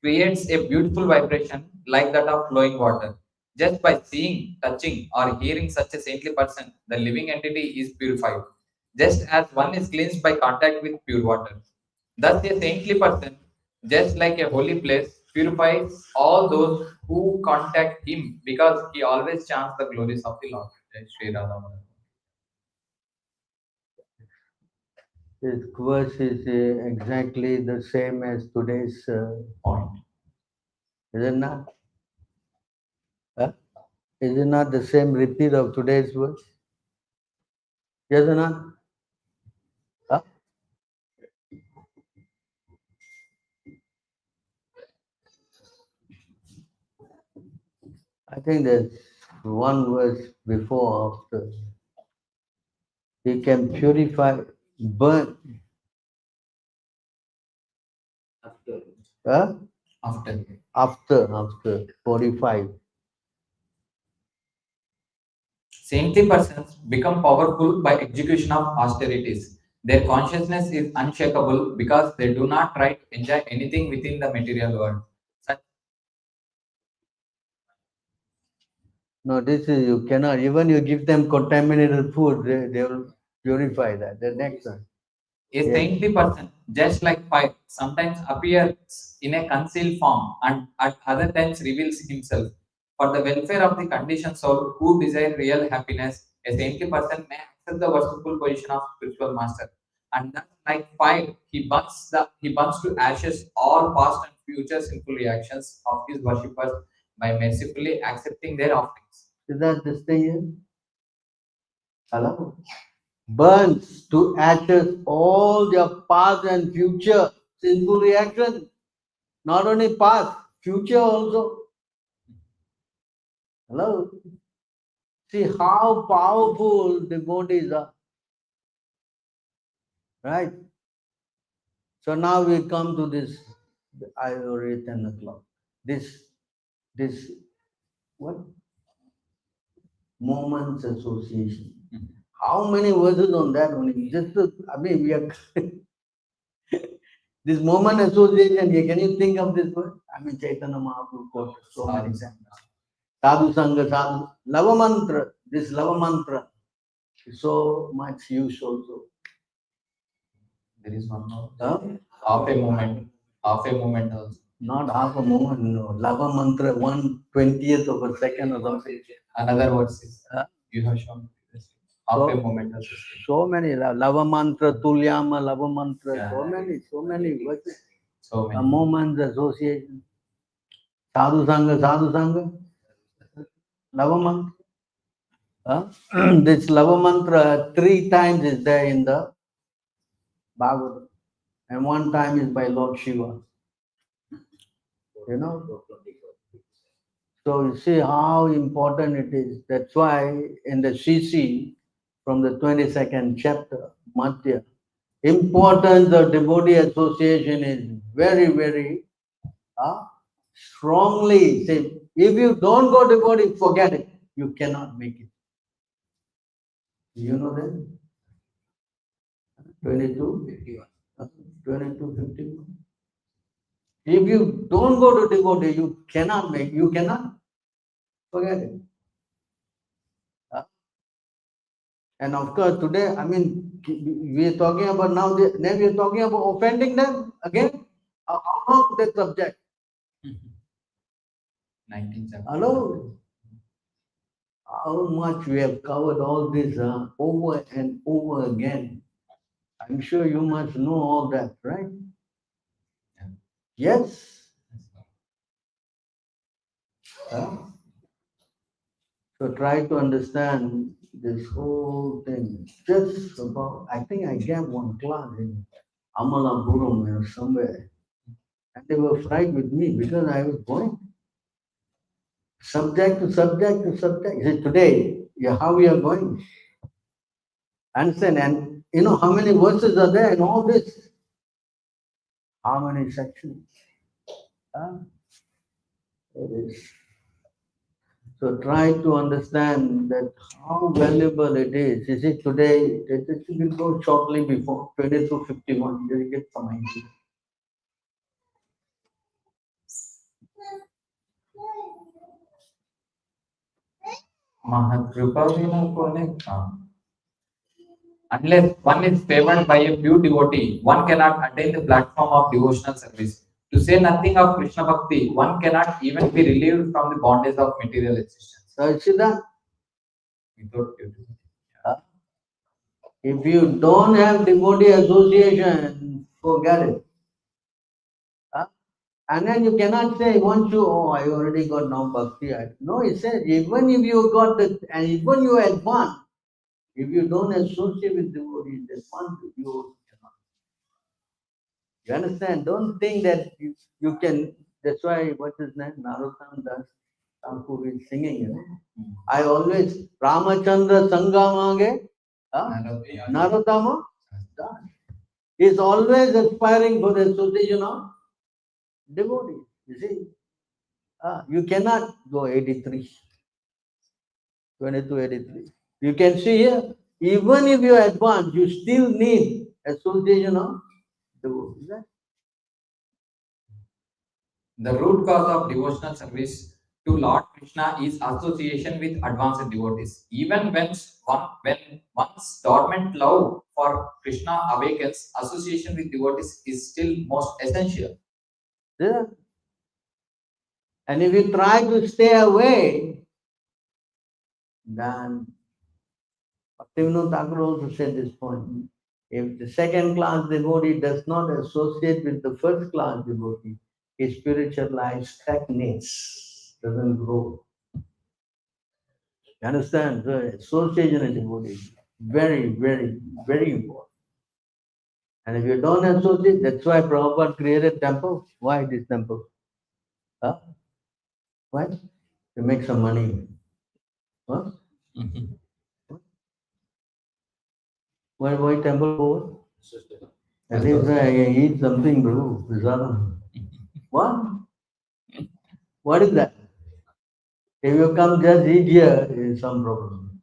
creates a beautiful vibration like that of flowing water. Just by seeing, touching, or hearing such a saintly person, the living entity is purified, just as one is cleansed by contact with pure water. Thus, a saintly person, just like a holy place, purifies all those who contact him because he always chants the glories of the Lord. Jai Shri Radha Madhava. This verse is exactly the same as today's Point. is it not? Huh? Is it not the same repeat of today's verse? Yes or not? Huh? I think there's one verse before after. He can purify, burn. Huh? After. After 45. Saintly persons become powerful by execution of austerities. Their consciousness is unshakable because they do not try to enjoy anything within the material world. Such No, this is you cannot. Even you give them contaminated food, they will purify that. The next one. a saintly person, just like fire, sometimes appears in a concealed form and at other times reveals himself. For the welfare of the conditioned soul who desire real happiness, a saintly person may accept the worshipful position of spiritual master. And thus, like fire, he burns to ashes all past and future sinful reactions of his worshippers by mercifully accepting their offerings. Is that this thing here? Hello? Burns to ashes all their past and future sinful reaction. Not only past, future also. Hello? See how powerful devotees are. Right? So now we come to this, I already 10 o'clock. This what? Moments association. How many verses on that only? I mean, we are this moment association here. Can you think of this word? I mean, Chaitanya Mahaprabhu quoted so many times. Sadhu Sangha, Sadhu, Lava Mantra. This Lava Mantra is so much use also. There is one more. Huh? Half a moment. Half a moment also. Not half a moment, no. Lava Mantra, 1/20th of a second or something. Another verse is Huh? you have shown this. Half So- a moment also. So many, Lava Mantra, Tulyama, Lava Mantra, Yeah. so many verses. So A many. moments association. Sadhu Sangha, Lava Mantra. Huh? This Lava Mantra 3 times is there in the Bhagavad, and 1 time is by Lord Shiva. You know? So you see how important it is. That's why in the CC from the 22nd chapter, Madhya, importance of devotee association is very, very strongly said. If you don't go devotee, forget it. You cannot make it. You know that? 22, 22, 51. If you don't go to devotee, you cannot forget it. And of course, today, I mean, we are talking about now we are talking about offending them again. How long that subject? 19 chapter. Hello? How much we have covered all this over and over again. I'm sure you must know all that, right? Yeah. Yes. So try to understand this whole thing. Just about, I think I gave one class in Amalapuram or somewhere. And they were frightened with me because I was going subject to subject to subject. He said, today, how we are going. Understand? And you know how many verses are there in all this? How many sections? It is. So try to understand that how valuable it is. You see, today, it will go shortly before 20 to 51. You will get some idea. Unless one is favored by a pure devotee, one cannot attain the platform of devotional service. To say nothing of Krishna Bhakti, one cannot even be relieved from the bondage of material existence. So, Siddha, Without pure devotee. if you don't have devotee association, forget it. Huh? And then you cannot say, once you, oh, I already got now bhakti. No, he says, even if you got the, and even you advance, if you don't associate with devotees, then one you also cannot. You understand? Don't think that you can, that's why, what's his name? Narottam Das Thakur is singing, you know. I always, Ramachandra Sangamage, Narottama Das. Is always aspiring for the association of devotees. You see, you cannot go 83, 22, 83. You can see here, even if you advance, you still need association of devotees. The root cause of devotional service to Lord Krishna is association with advanced devotees. Even when one's dormant love for Krishna awakens, association with devotees is still most essential. Yeah. And if you try to stay away, then Bhaktivinoda Thakur also said this point. If the second class devotee does not associate with the first class devotee, his spiritual life stagnates, doesn't grow. You understand? So association and devotee is very, very, very important. And if you don't associate, that's why Prabhupada created temple. Why this temple? Huh? Why? To make some money. Huh? Why temple for? At least I eat something, bro. Prasadam. What? What is that? If you come just eat here, there is some problem.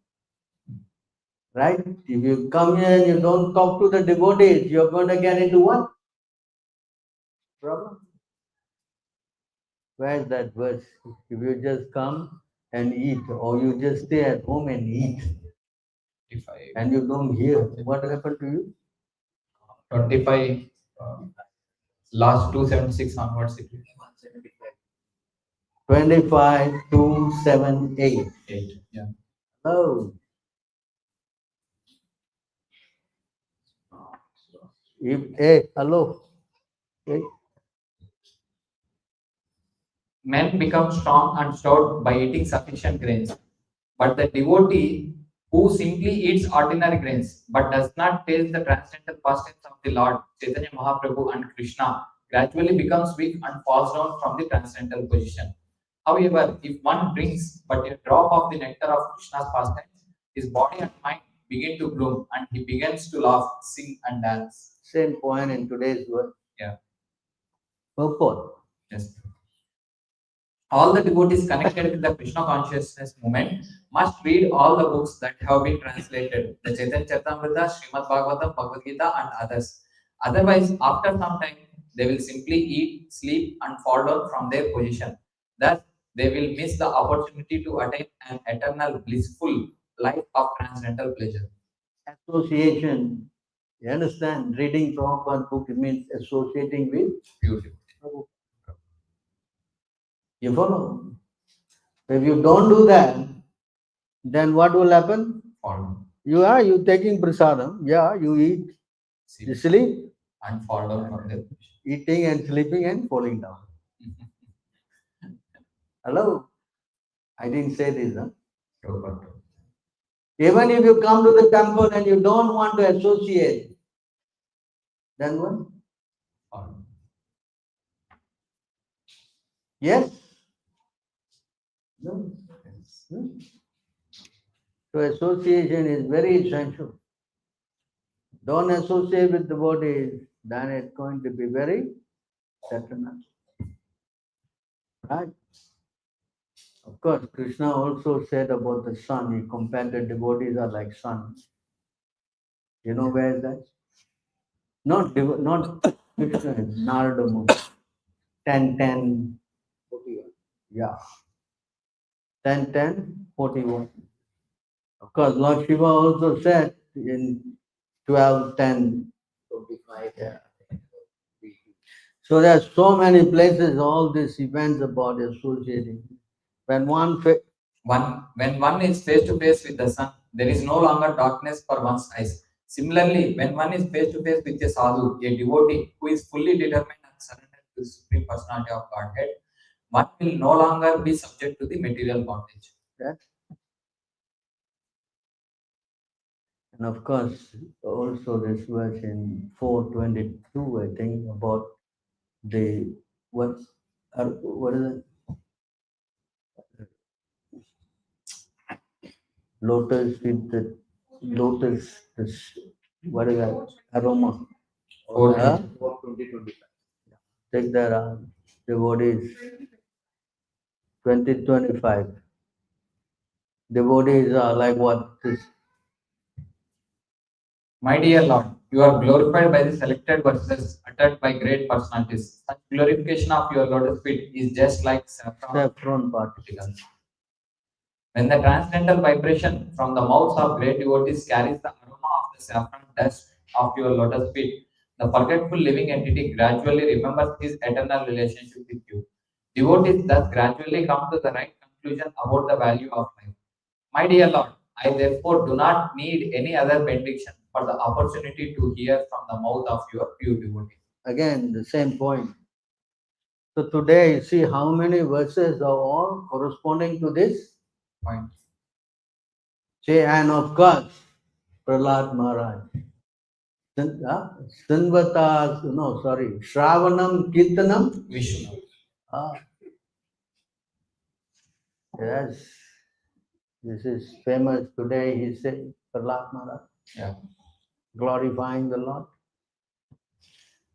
Right? If you come here and you don't talk to the devotees, you're going to get into what? Problem. Where is that verse? If you just come and eat, or you just stay at home and eat, 25. and you don't hear, what happened to you? 25, last 276 onwards. 25, 2, 7, 8. 8. Yeah. Oh. Hey, hello. Hey. Men become strong and stout by eating sufficient grains, but the devotee who simply eats ordinary grains but does not taste the transcendental pastures of the Lord, Chaitanya Mahaprabhu and Krishna, gradually becomes weak and falls down from the transcendental position. However, if one drinks but a drop of the nectar of Krishna's pastimes, his body and mind begin to bloom and he begins to laugh, sing, and dance. Same point in today's world. Yeah. Purport. Yes. All the devotees connected with the Krishna consciousness movement must read all the books that have been translated, the Chaitanya Charitamrita, Srimad Bhagavatam, Bhagavad Gita, and others. Otherwise, after some time, they will simply eat, sleep, and fall down from their position. Thus, they will miss the opportunity to attain an eternal, blissful life of transcendental pleasure. Association. You understand? Reading Prabhupada book, it means associating with Beautiful. You follow? If you don't do that, then what will happen? Fall down. You taking prasadam, yeah, you eat, you sleep, and fall down from their position. eating and sleeping and falling down. Hello? I didn't say this, huh? Even if you come to the temple and you don't want to associate, then what? Fall down. Yes? No? Hmm? So association is very essential. Don't associate with the body, then it's going to be very detrimental. Right? Of course, Krishna also said about the sun. He compared the devotees are like sun. You know where is that? Not Krishna, Narada Muni. 10:10. Yeah. 10:10:41. Of course, Lord Shiva also said in 12:10:25. Yeah. So there are so many places, all these events about associating. When When one is face to face with the sun, there is no longer darkness for one's eyes. Similarly, when one is face to face with a sadhu, a devotee who is fully determined and surrendered to the Supreme Personality of Godhead, one will no longer be subject to the material bondage. yeah. And of course, also this verse in 4:22, I think, about the what is it? Lotus with the lotus, this, what is that? Aroma. Huh? 4:20. Take that out. Devotees, 2025. Devotees are like what? This. My dear Lord, you are glorified by the selected verses uttered by great personalities. Such glorification of your lotus feet is just like Saffron particles. When the transcendental vibration from the mouths of great devotees carries the aroma of the saffron dust of your lotus feet, the forgetful living entity gradually remembers his eternal relationship with you. Devotees thus gradually come to the right conclusion about the value of life. My dear Lord, I therefore do not need any other benediction for the opportunity to hear from the mouth of your pure devotee. Again, the same point. So today, you see how many verses are all corresponding to this? Point. Say, and of course, Prahlad Maharaj. Sanvata, no, sorry, Shravanam Kirtanam. Vishnu. Ah, yes, this is famous today. He said, Prahlad Maharaj, Yeah. glorifying the Lord.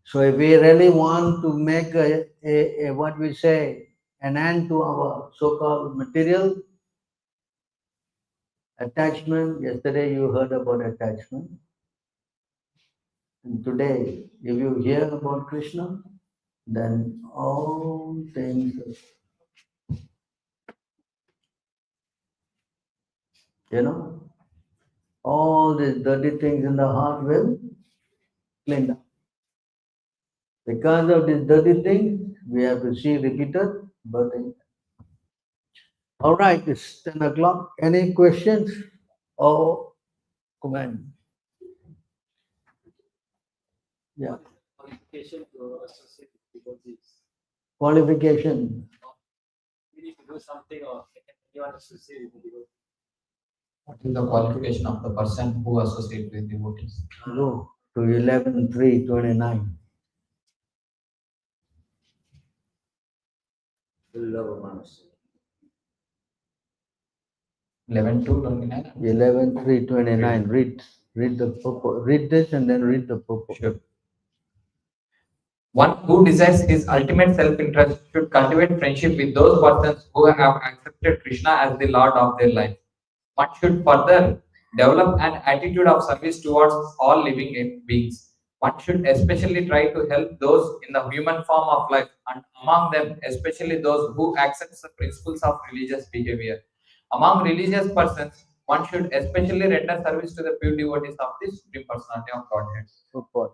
So if we really want to make a what we say, an end to our so-called material attachment, yesterday you heard about attachment. And today, if you hear about Krishna, then all things, you know, all these dirty things in the heart will clean up. Because of these dirty things, we have to see repeated birthing. All right, it's 10 o'clock. Any questions or comment? Yeah. Qualification to associate with devotees. Qualification. We need to do something or anyone associate with the devotee. What is the qualification of the person who associates with devotees? Go to 11:3:29. Love of Manas. 11:2:29. 11:3:29. Read the purpose. Read this and then read the purpose. Sure. One who desires his ultimate self-interest should cultivate friendship with those persons who have accepted Krishna as the Lord of their life. One should further develop an attitude of service towards all living beings. One should especially try to help those in the human form of life, and among them, especially those who accept the principles of religious behavior. Among religious persons, one should especially render service to the pure devotees of the Supreme Personality of Godhead. Purport.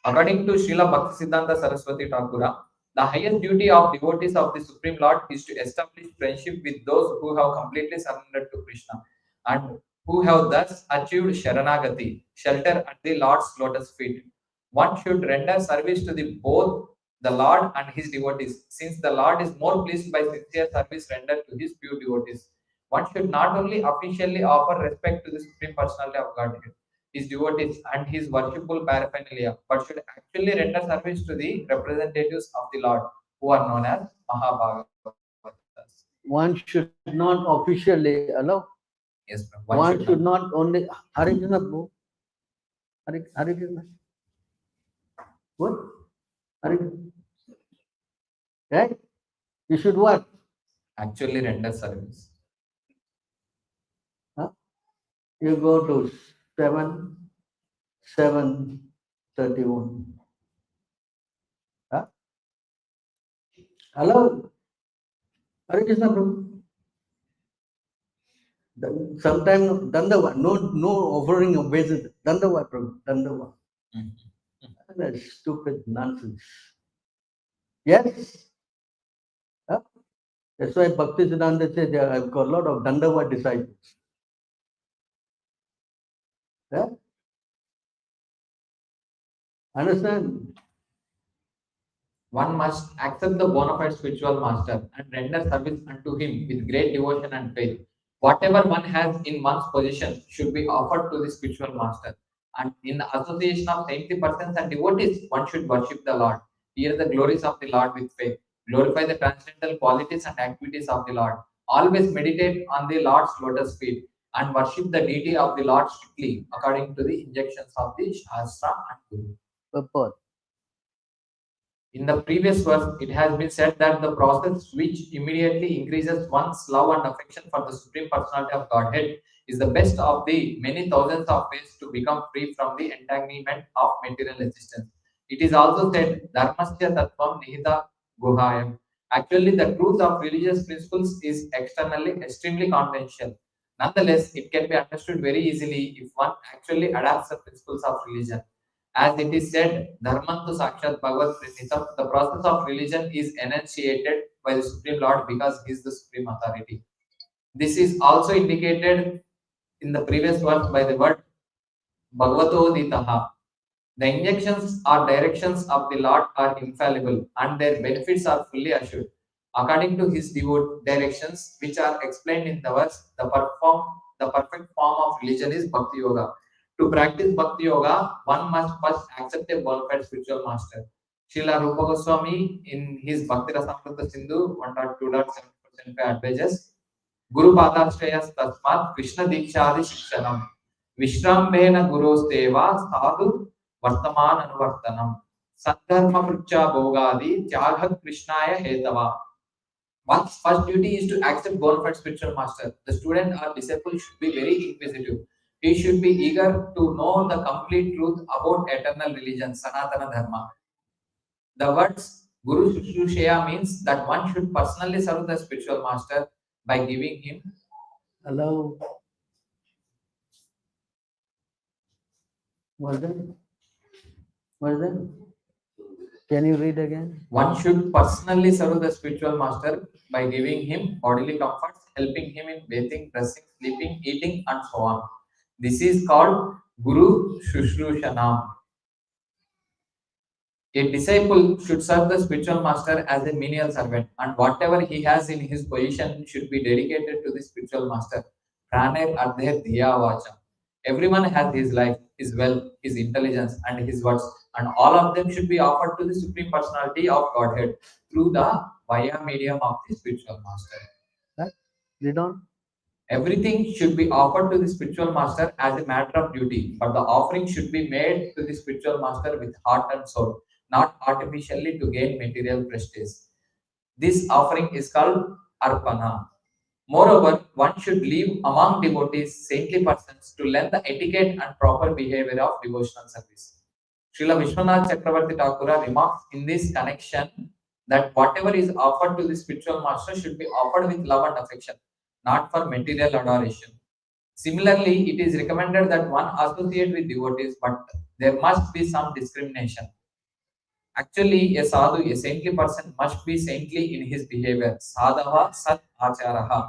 According to Srila Bhaktisiddhanta Saraswati Thakura, the highest duty of devotees of the Supreme Lord is to establish friendship with those who have completely surrendered to Krishna and who have thus achieved Sharanagati, shelter at the Lord's lotus feet. One should render service to both the Lord and his devotees, since the Lord is more pleased by sincere service rendered to his pure devotees. One should not only officially offer respect to the Supreme Personality of Godhead, his devotees, and his worshipful paraphernalia, but should actually render service to the representatives of the Lord, who are known as Mahabhagavatas. One should not officially allow. Yes, ma'am. One should not only Hare Krishna. Hare Krishna. What? Hare Krishna. Right? You should what? Actually render service. You go to 7:31. Huh? Hello, Hare Krishna Prabhu. Sometimes Dandavat, no offering of obeisance. Dandavat Prabhu, Dandavat. Mhm. That's stupid nonsense. Yes. Huh? That's why Bhakti Siddhanta says I've got a lot of Dandavat disciples. Yeah? Understand? One must accept the bona fide spiritual master and render service unto him with great devotion and faith. Whatever one has in one's possession should be offered to the spiritual master. And in the association of saintly persons and devotees, one should worship the Lord. Hear the glories of the Lord with faith. Glorify the transcendental qualities and activities of the Lord. Always meditate on the Lord's lotus feet and worship the deity of the Lord strictly according to the injunctions of the Shastra and Guru. Purport. In the previous verse, it has been said that the process which immediately increases one's love and affection for the Supreme Personality of Godhead is the best of the many thousands of ways to become free from the entanglement of material existence. It is also said, Dharmasya Tattvam Nihita Guhayam. Actually, the truth of religious principles is externally extremely confidential. Nonetheless, it can be understood very easily if one actually adapts the principles of religion. As it is said, Dharmantu Sakshat Bhagavad Prinitam, the process of religion is enunciated by the Supreme Lord because He is the Supreme Authority. This is also indicated in the previous verse by the word Bhagavato Ditaha. The injunctions or directions of the Lord are infallible and their benefits are fully assured. According to His devote directions, which are explained in the verse, the perfect form of religion is Bhakti Yoga. To practice Bhakti Yoga, one must first accept a bona fide spiritual master. Srila Rupa Goswami in his Bhakti Rasamrita Sindhu 1.2.7% advises Guru Padashrayas Tasmat Krishna Dikshadi Shikshanam Vishrambena Guru Seva Sadhu Vartaman Anuvartanam Sadharma Prucha Bhogadi Tyagha Krishnaya Hetava. One's first duty is to accept bona fide spiritual master. The student or disciple should be very inquisitive. He should be eager to know the complete truth about eternal religion, Sanatana Dharma. The words Guru Shushrusheya means that one should personally serve the spiritual master by giving him. Hello. What is it? What is it? Can you read again? One should personally serve the spiritual master by giving him bodily comforts, helping him in bathing, dressing, sleeping, eating, and so on. This is called Guru Shushrushanam. A disciple should serve the spiritual master as a menial servant, and whatever he has in his position should be dedicated to the spiritual master. Praner Ardher Dhiya Vacha. Everyone has his life, his wealth, his intelligence, and his words, and all of them should be offered to the Supreme Personality of Godhead through the via medium of the spiritual master. Right? Read on. Everything should be offered to the spiritual master as a matter of duty, but the offering should be made to the spiritual master with heart and soul, not artificially to gain material prestige. This offering is called arpana. Moreover, one should live among devotees, saintly persons, to learn the etiquette and proper behavior of devotional service. Srila Vishwanath Chakravarti Thakura remarks in this connection that whatever is offered to the spiritual master should be offered with love and affection, not for material adoration. Similarly, it is recommended that one associate with devotees, but there must be some discrimination. Actually, a sadhu, a saintly person, must be saintly in his behavior. Sadhava sat acharaha.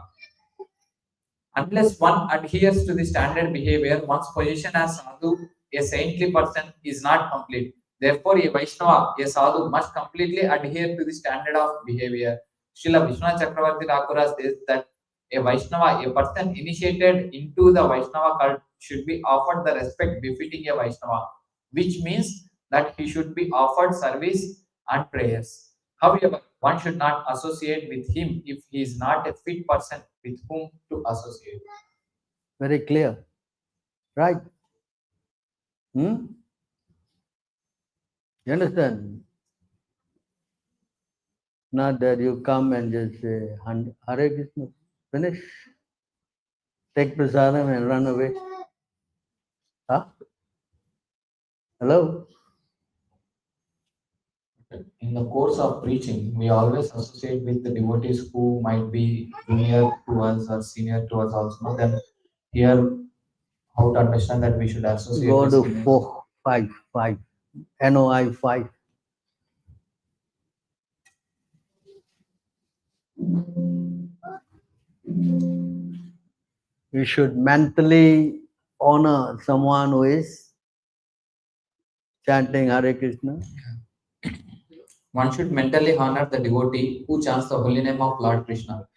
Unless one adheres to the standard behavior, one's position as sadhu, a saintly person, is not complete. Therefore, a Vaishnava, a sadhu, must completely adhere to the standard of behavior. Srila Vishwanath Chakravarti Thakura says that a Vaishnava, a person initiated into the Vaishnava cult, should be offered the respect befitting a Vaishnava, which means that he should be offered service and prayers. However, one should not associate with him if he is not a fit person with whom to associate. Very clear. Right? Hmm? You understand? Not that you come and just say, Hare Krishna, finish. Take prasadam and run away. Huh? Hello? In the course of preaching, we always associate with the devotees who might be junior to us or senior to us also. No? Then here, how to understand that we should associate Go with to seniors. 5. NOI 5. You should mentally honor someone who is chanting Hare Krishna. One should mentally honor the devotee who chants the holy name of Lord Krishna.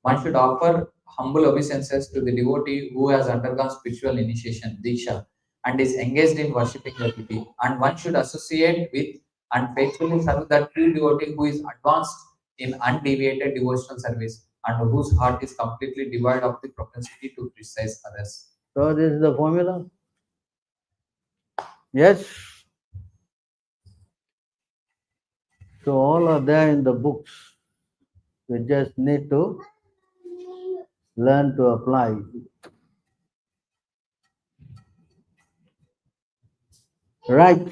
One should offer humble obeisances to the devotee who has undergone spiritual initiation, Diksha, and is engaged in worshipping the deity. And one should associate with and faithfully serve the true devotee who is advanced in undeviated devotional service and whose heart is completely devoid of the propensity to criticize others. So this is the formula. Yes. So all are there in the books. We just need to learn to apply. Right.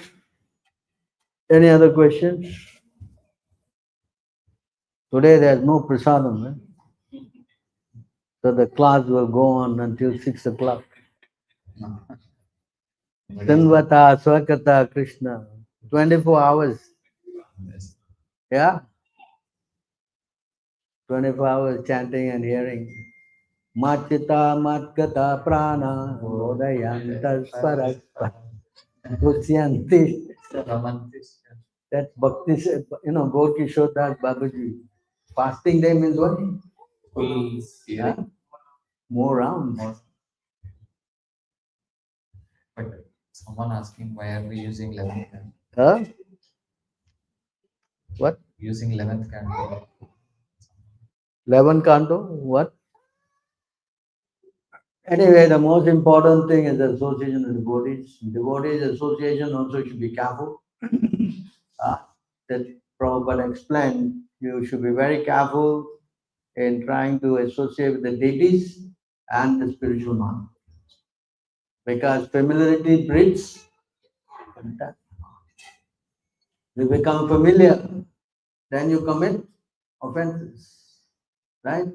Any other questions? Today there's no prasadam. So the class will go on until 6 o'clock. Tanvata Swakata Krishna. 24 hours. Yeah? 24 hours chanting and hearing. Machita Matkata Prana Udayantas Parakpa Uchyanti. That's Bhakti said, Gaur Kishore Das Babaji. Fasting day means what? Full Yeah? More rounds. But someone asking why are we using 11th candle? Huh? What? Using 11th candle. 11 canto? What? Anyway, the most important thing is the association with devotees. Devotees association also should be careful. That Prabhupada explained, you should be very careful in trying to associate with the deities and the spiritual man. Because familiarity breeds contempt. You become familiar, then you commit offenses. Right?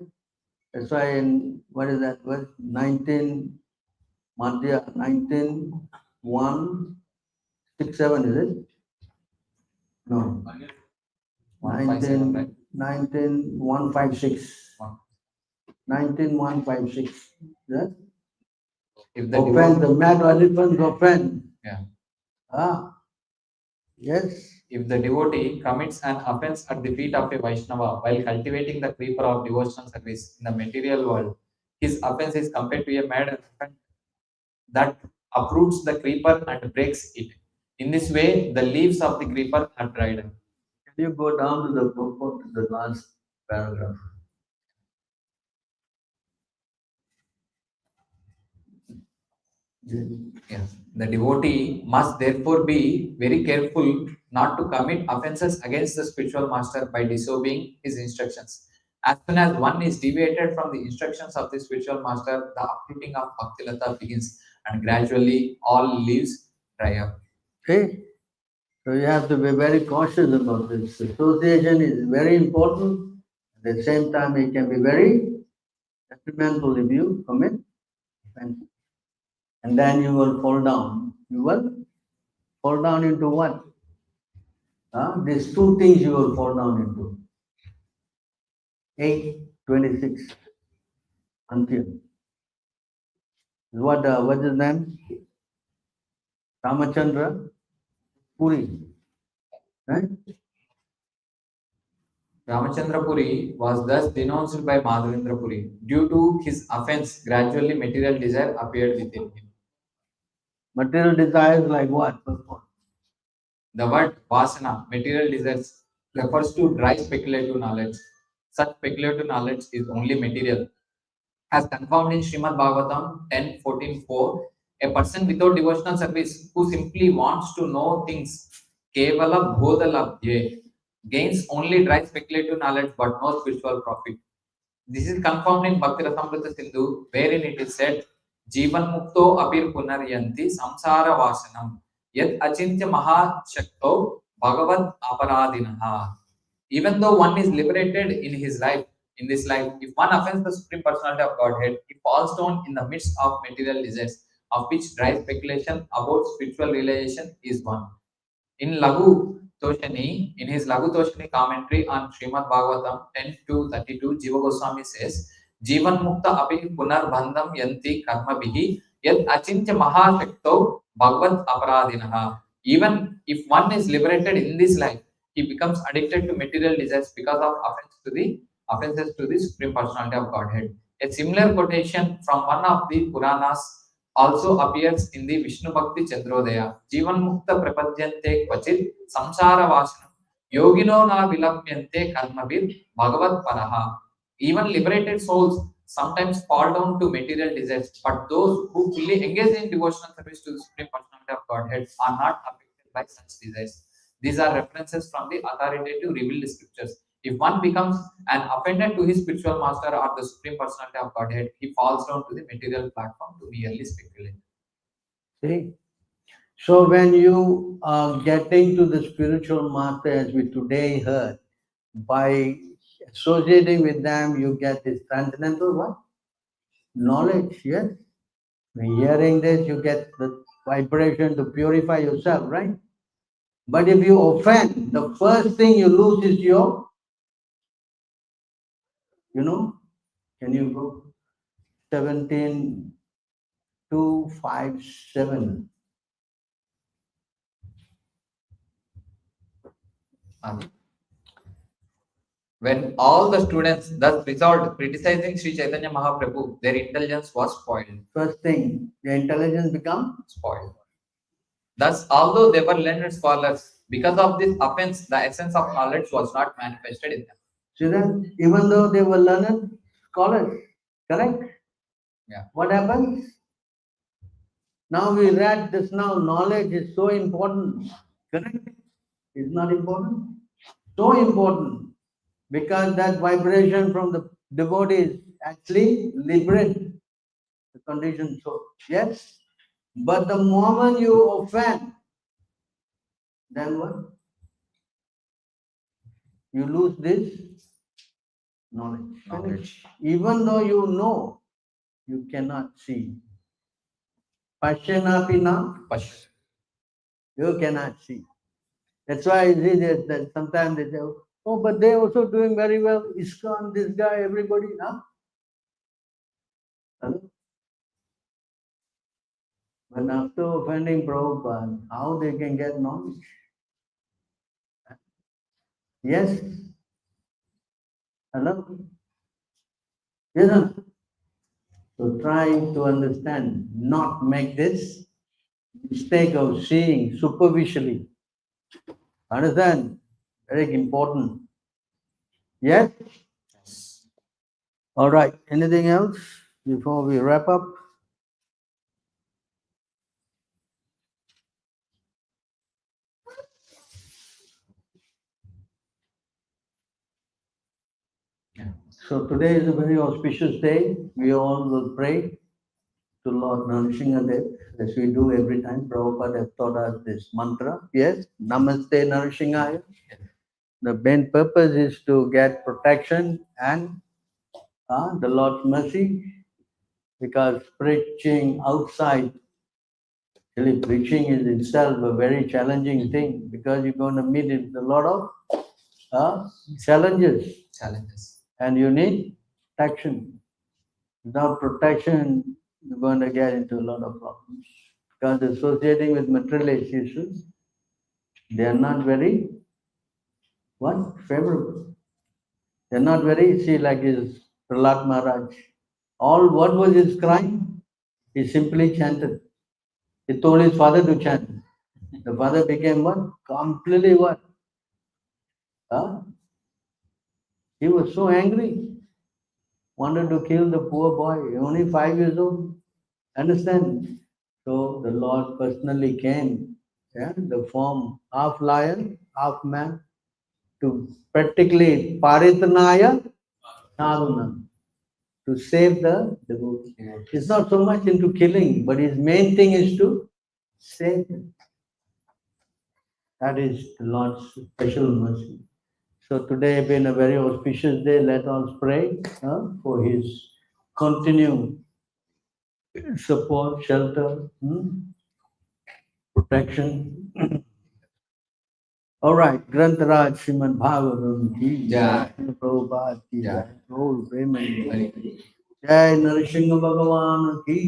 That's why in, what is that word? 19, Madhya, 19:167, is it? No. 157, right? 19:156. 19:156. Yeah? If the Offense, the devotee, mad elephants offend. yeah. Yes. If the devotee commits an offense at the feet of a Vaishnava while cultivating the creeper of devotional service in the material world, his offense is compared to a mad elephant that uproots the creeper and breaks it. In this way, the leaves of the creeper are dried up. Can you go down to the purport to the last paragraph? Yes. The devotee must therefore be very careful not to commit offenses against the spiritual master by disobeying his instructions. As soon as one is deviated from the instructions of the spiritual master, the uprooting of Bhaktilata begins and gradually all leaves dry up. Okay? So you have to be very cautious about this. Association is very important. At the same time, it can be very detrimental if you commit offense. And then you will fall down. You will fall down into what? These two things you will fall down into. 8:26 until. What's his name? Ramachandra Puri. Right? Ramachandra Puri was thus denounced by Madhavendra Puri. Due to his offense, gradually material desire appeared within him. Material desires like what? The word vasana, material desires, refers to dry speculative knowledge. Such speculative knowledge is only material. As confirmed in Srimad Bhagavatam 10:14:4, a person without devotional service who simply wants to know things, kevala bodha labhye, gains only dry speculative knowledge but no spiritual profit. This is confirmed in Bhakti Rasamrita Sindhu, wherein it is said, Jivan Mukto Apir Punaryanti Samsara Vasanam Yet Achintya Mahashakto Bhagavad Aparadinaha. Even though one is liberated in his life, in this life, if one offends the Supreme Personality of Godhead, he falls down in the midst of material desires, of which dry speculation about spiritual realization is one. In his Laghu Toshani commentary on Srimad Bhagavatam 10 to 32, Jiva Goswami says, Jivan Mukta Api Punar Bandham Yanti Karma Bihi Yat Achintya Mahashakto Bhagavad Aparadinaha. Even if one is liberated in this life, he becomes addicted to material desires because of offenses to the Supreme Personality of Godhead. A similar quotation from one of the Puranas also appears in the Vishnu Bhakti Chandrodaya. Jivan Mukta Prapadyante Kvachit Samsara Vasanam Yogino na Vilamyante Karmabir Bhagavad Paraha. Even liberated souls sometimes fall down to material desires, but those who fully engage in devotional service to the Supreme Personality of Godhead are not affected by such desires. These are references from the authoritative revealed scriptures. If one becomes an offender to his spiritual master or the Supreme Personality of Godhead, he falls down to the material platform to merely speculate. See? So when you are getting to the spiritual master, as we today heard, by associating with them, you get this transcendental what? Knowledge, yes. By hearing this, you get the vibration to purify yourself, right? But if you offend, the first thing you lose is your, can you go 17,257? When all the students thus resolved criticizing Sri Chaitanya Mahaprabhu, their intelligence was spoiled. First thing, the intelligence become Spoiled. Thus, although they were learned scholars, because of this offense, the essence of knowledge was not manifested in them. See that? Even though they were learned scholars, correct? Yeah. What happens? Now we read this now, knowledge is so important. Correct? It's not important? So important. Because that vibration from the devotees actually liberate the conditioned soul. Yes? But the moment you offend, then what? You lose this knowledge. Even though you know, you cannot see. Pasyanapina, you cannot see. That's why you see that sometimes they say, oh, but they're also doing very well. ISKCON, this guy, everybody, huh? Hello? But after offending Prabhupada, how they can get knowledge? Yes? Hello? Yes, sir? So try to understand, not make this mistake of seeing superficially. Understand? Very important. Yes? All right. Anything else before we wrap up? So today is a very auspicious day. We all will pray to Lord Narsingadev, as we do every time. Prabhupada has taught us this mantra. Yes, Namaste Narsingaya. The main purpose is to get protection and the Lord's mercy, because preaching outside, really preaching is itself a very challenging thing, because you're going to meet with a lot of challenges. And you need protection. Without protection, you're going to get into a lot of problems. Because associating with material issues, they are not very favorable. They're not very, see, like his Prahlad Maharaj. What was his crime? He simply chanted. He told his father to chant. The father became what? Completely what? Huh? He was so angry. Wanted to kill the poor boy, only 5 years old. Understand? So the Lord personally came, the form half lion, half man. to practically Paritanaya Sadhana, to save the devotee. It's not so much into killing, but his main thing is to save them. That is the Lord's special mercy. So today being a very auspicious day, let us pray for his continued support, shelter, protection. All right, Grantaraj Srimad Bhagavatam ki Jai. Prabhupada ki Jai. Jai. All women. Hari. Jai Narsimha Bhagavan ki